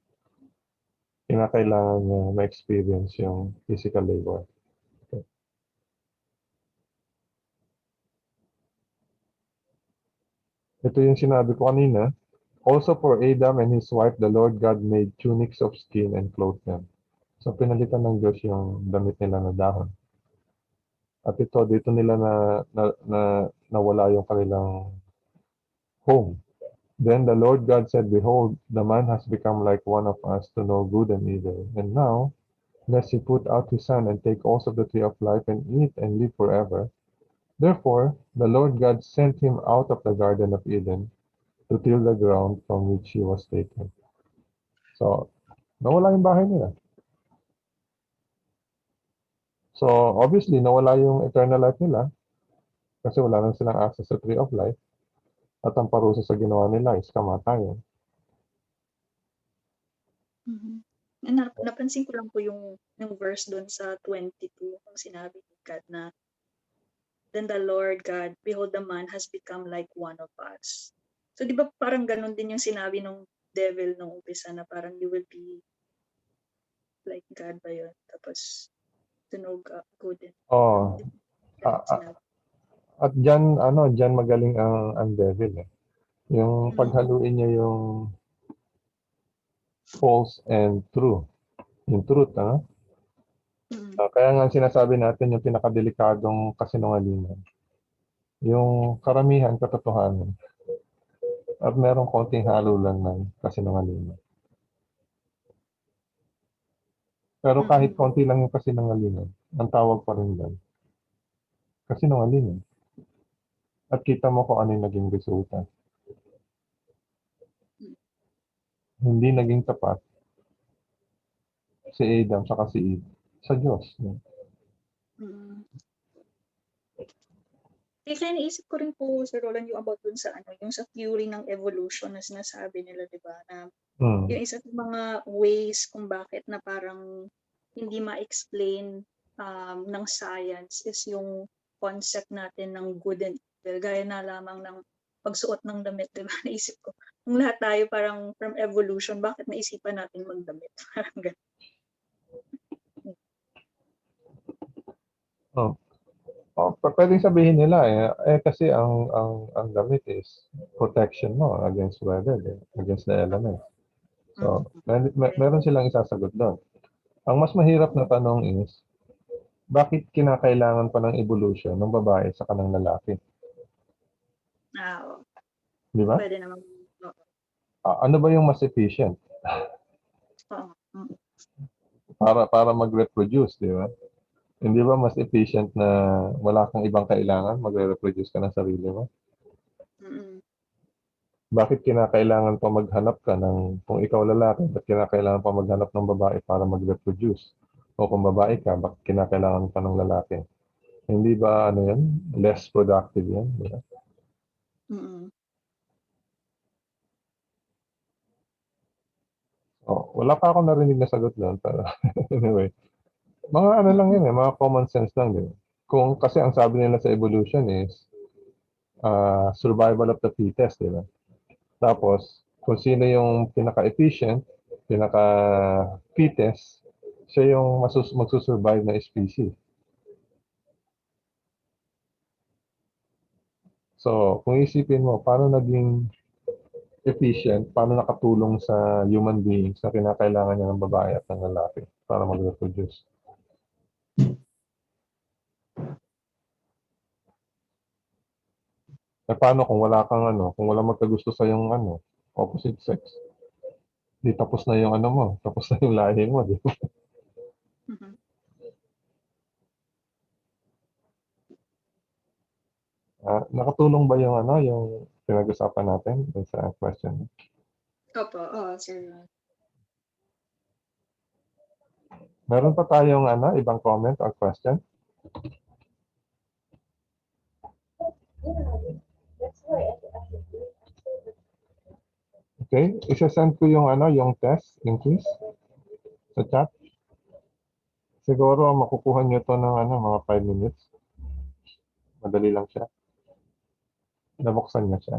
Kinakailangan niya ma-experience yung physical labor. Okay. Ito yung sinabi ko kanina. Also for Adam and his wife, the Lord God made tunics of skin and clothed them. So pinalitan ng Diyos yung damit nila na dahon. At ito, dito nila nawala yung kanilang home. Then the Lord God said, behold, the man has become like one of us to know good and evil. And now, lest he put out his son and take also the tree of life and eat and live forever. Therefore, the Lord God sent him out of the Garden of Eden to till the ground from which he was taken. So, nawala yung bahay nila. So, obviously, nawala yung eternal life nila kasi wala nang silang access sa tree of life at ang parusa sa ginawa nila is kamatayan. Mhm. Napansin ko lang po yung verse doon sa 22, kung sinabi ni God na, then the Lord God, behold, the man has become like one of us. So di ba parang ganun din yung sinabi ng devil nung umpisa na parang you will be like God ba yun? Tapos to know good and Oh, ganun sinabi. at diyan magaling ang devil eh. Yung paghaluin niya yung false and true. Yung truth, kaya nga sinasabi natin yung pinakadelikadong kasinungalingan. Yung karamihan katotohanan. At merong konting halo lang ng kasinungalingan. Pero kahit konti lang yung kasinungalingan, ang tawag pa rin doon, kasinungalingan. At kita mo kung ano yung naging resulta. Hindi naging tapat si Adam saka si Eve sa Diyos. Kaya naisip ko rin po, Sir Roland, yung about dun sa yung sa theory ng evolution na sinasabi nila, di ba? Na yung isa sa mga ways kung bakit na parang hindi ma-explain ng science is yung concept natin ng good and evil. Gaya na lamang ng pagsuot ng damit, di ba? Naisip ko, kung lahat tayo parang from evolution, bakit naisipan natin magdamit? Parang ganun. Pwedeng sabihin nila kasi ang damit is protection mo against weather, against the elements. So, meron silang isasagot doon. Ang mas mahirap na tanong is, bakit kinakailangan pa ng evolution ng babae sa kanang lalaki? Di ba? Pwede naman. Ano ba yung mas efficient? Para mag-reproduce, di ba? Hindi ba mas efficient na wala kang ibang kailangan, magre-reproduce ka ng sarili mo? Bakit kinakailangan pa maghanap ka kung ikaw lalaki, bakit kinakailangan pa maghanap ng babae para mag-reproduce? O kung babae ka, bakit kinakailangan pa ng lalaki? Hindi ba yan? Less productive yan? Di ba? Wala pa ako narinig na sagot doon. Pero anyway, mga lang yan mga common sense lang din. Kasi ang sabi nila sa evolution is survival of the fittest, di ba? Tapos, kung sino yung pinaka-efficient, pinaka-fittest, siya yung magsusurvive na species. So, kung isipin mo, paano naging efficient, paano nakatulong sa human beings na kinakailangan niya ng babae at ng lalaki para mag-reproduce? Paano kung wala kang kung wala magkagusto sa yung opposite sex? Di tapos na yung tapos na yung lahi mo, di ba? Nakatulong ba yung ano, yung pinag-usapan natin dun sa question? Opo, sir. Meron pa tayong ano, ibang comment or question? Okay, isa-send ko yung ano, yung test in quiz sa chat. Siguro makukuha niyo to ng ano, mga 5 minutes. Madali lang siya. Nabuksan niya siya.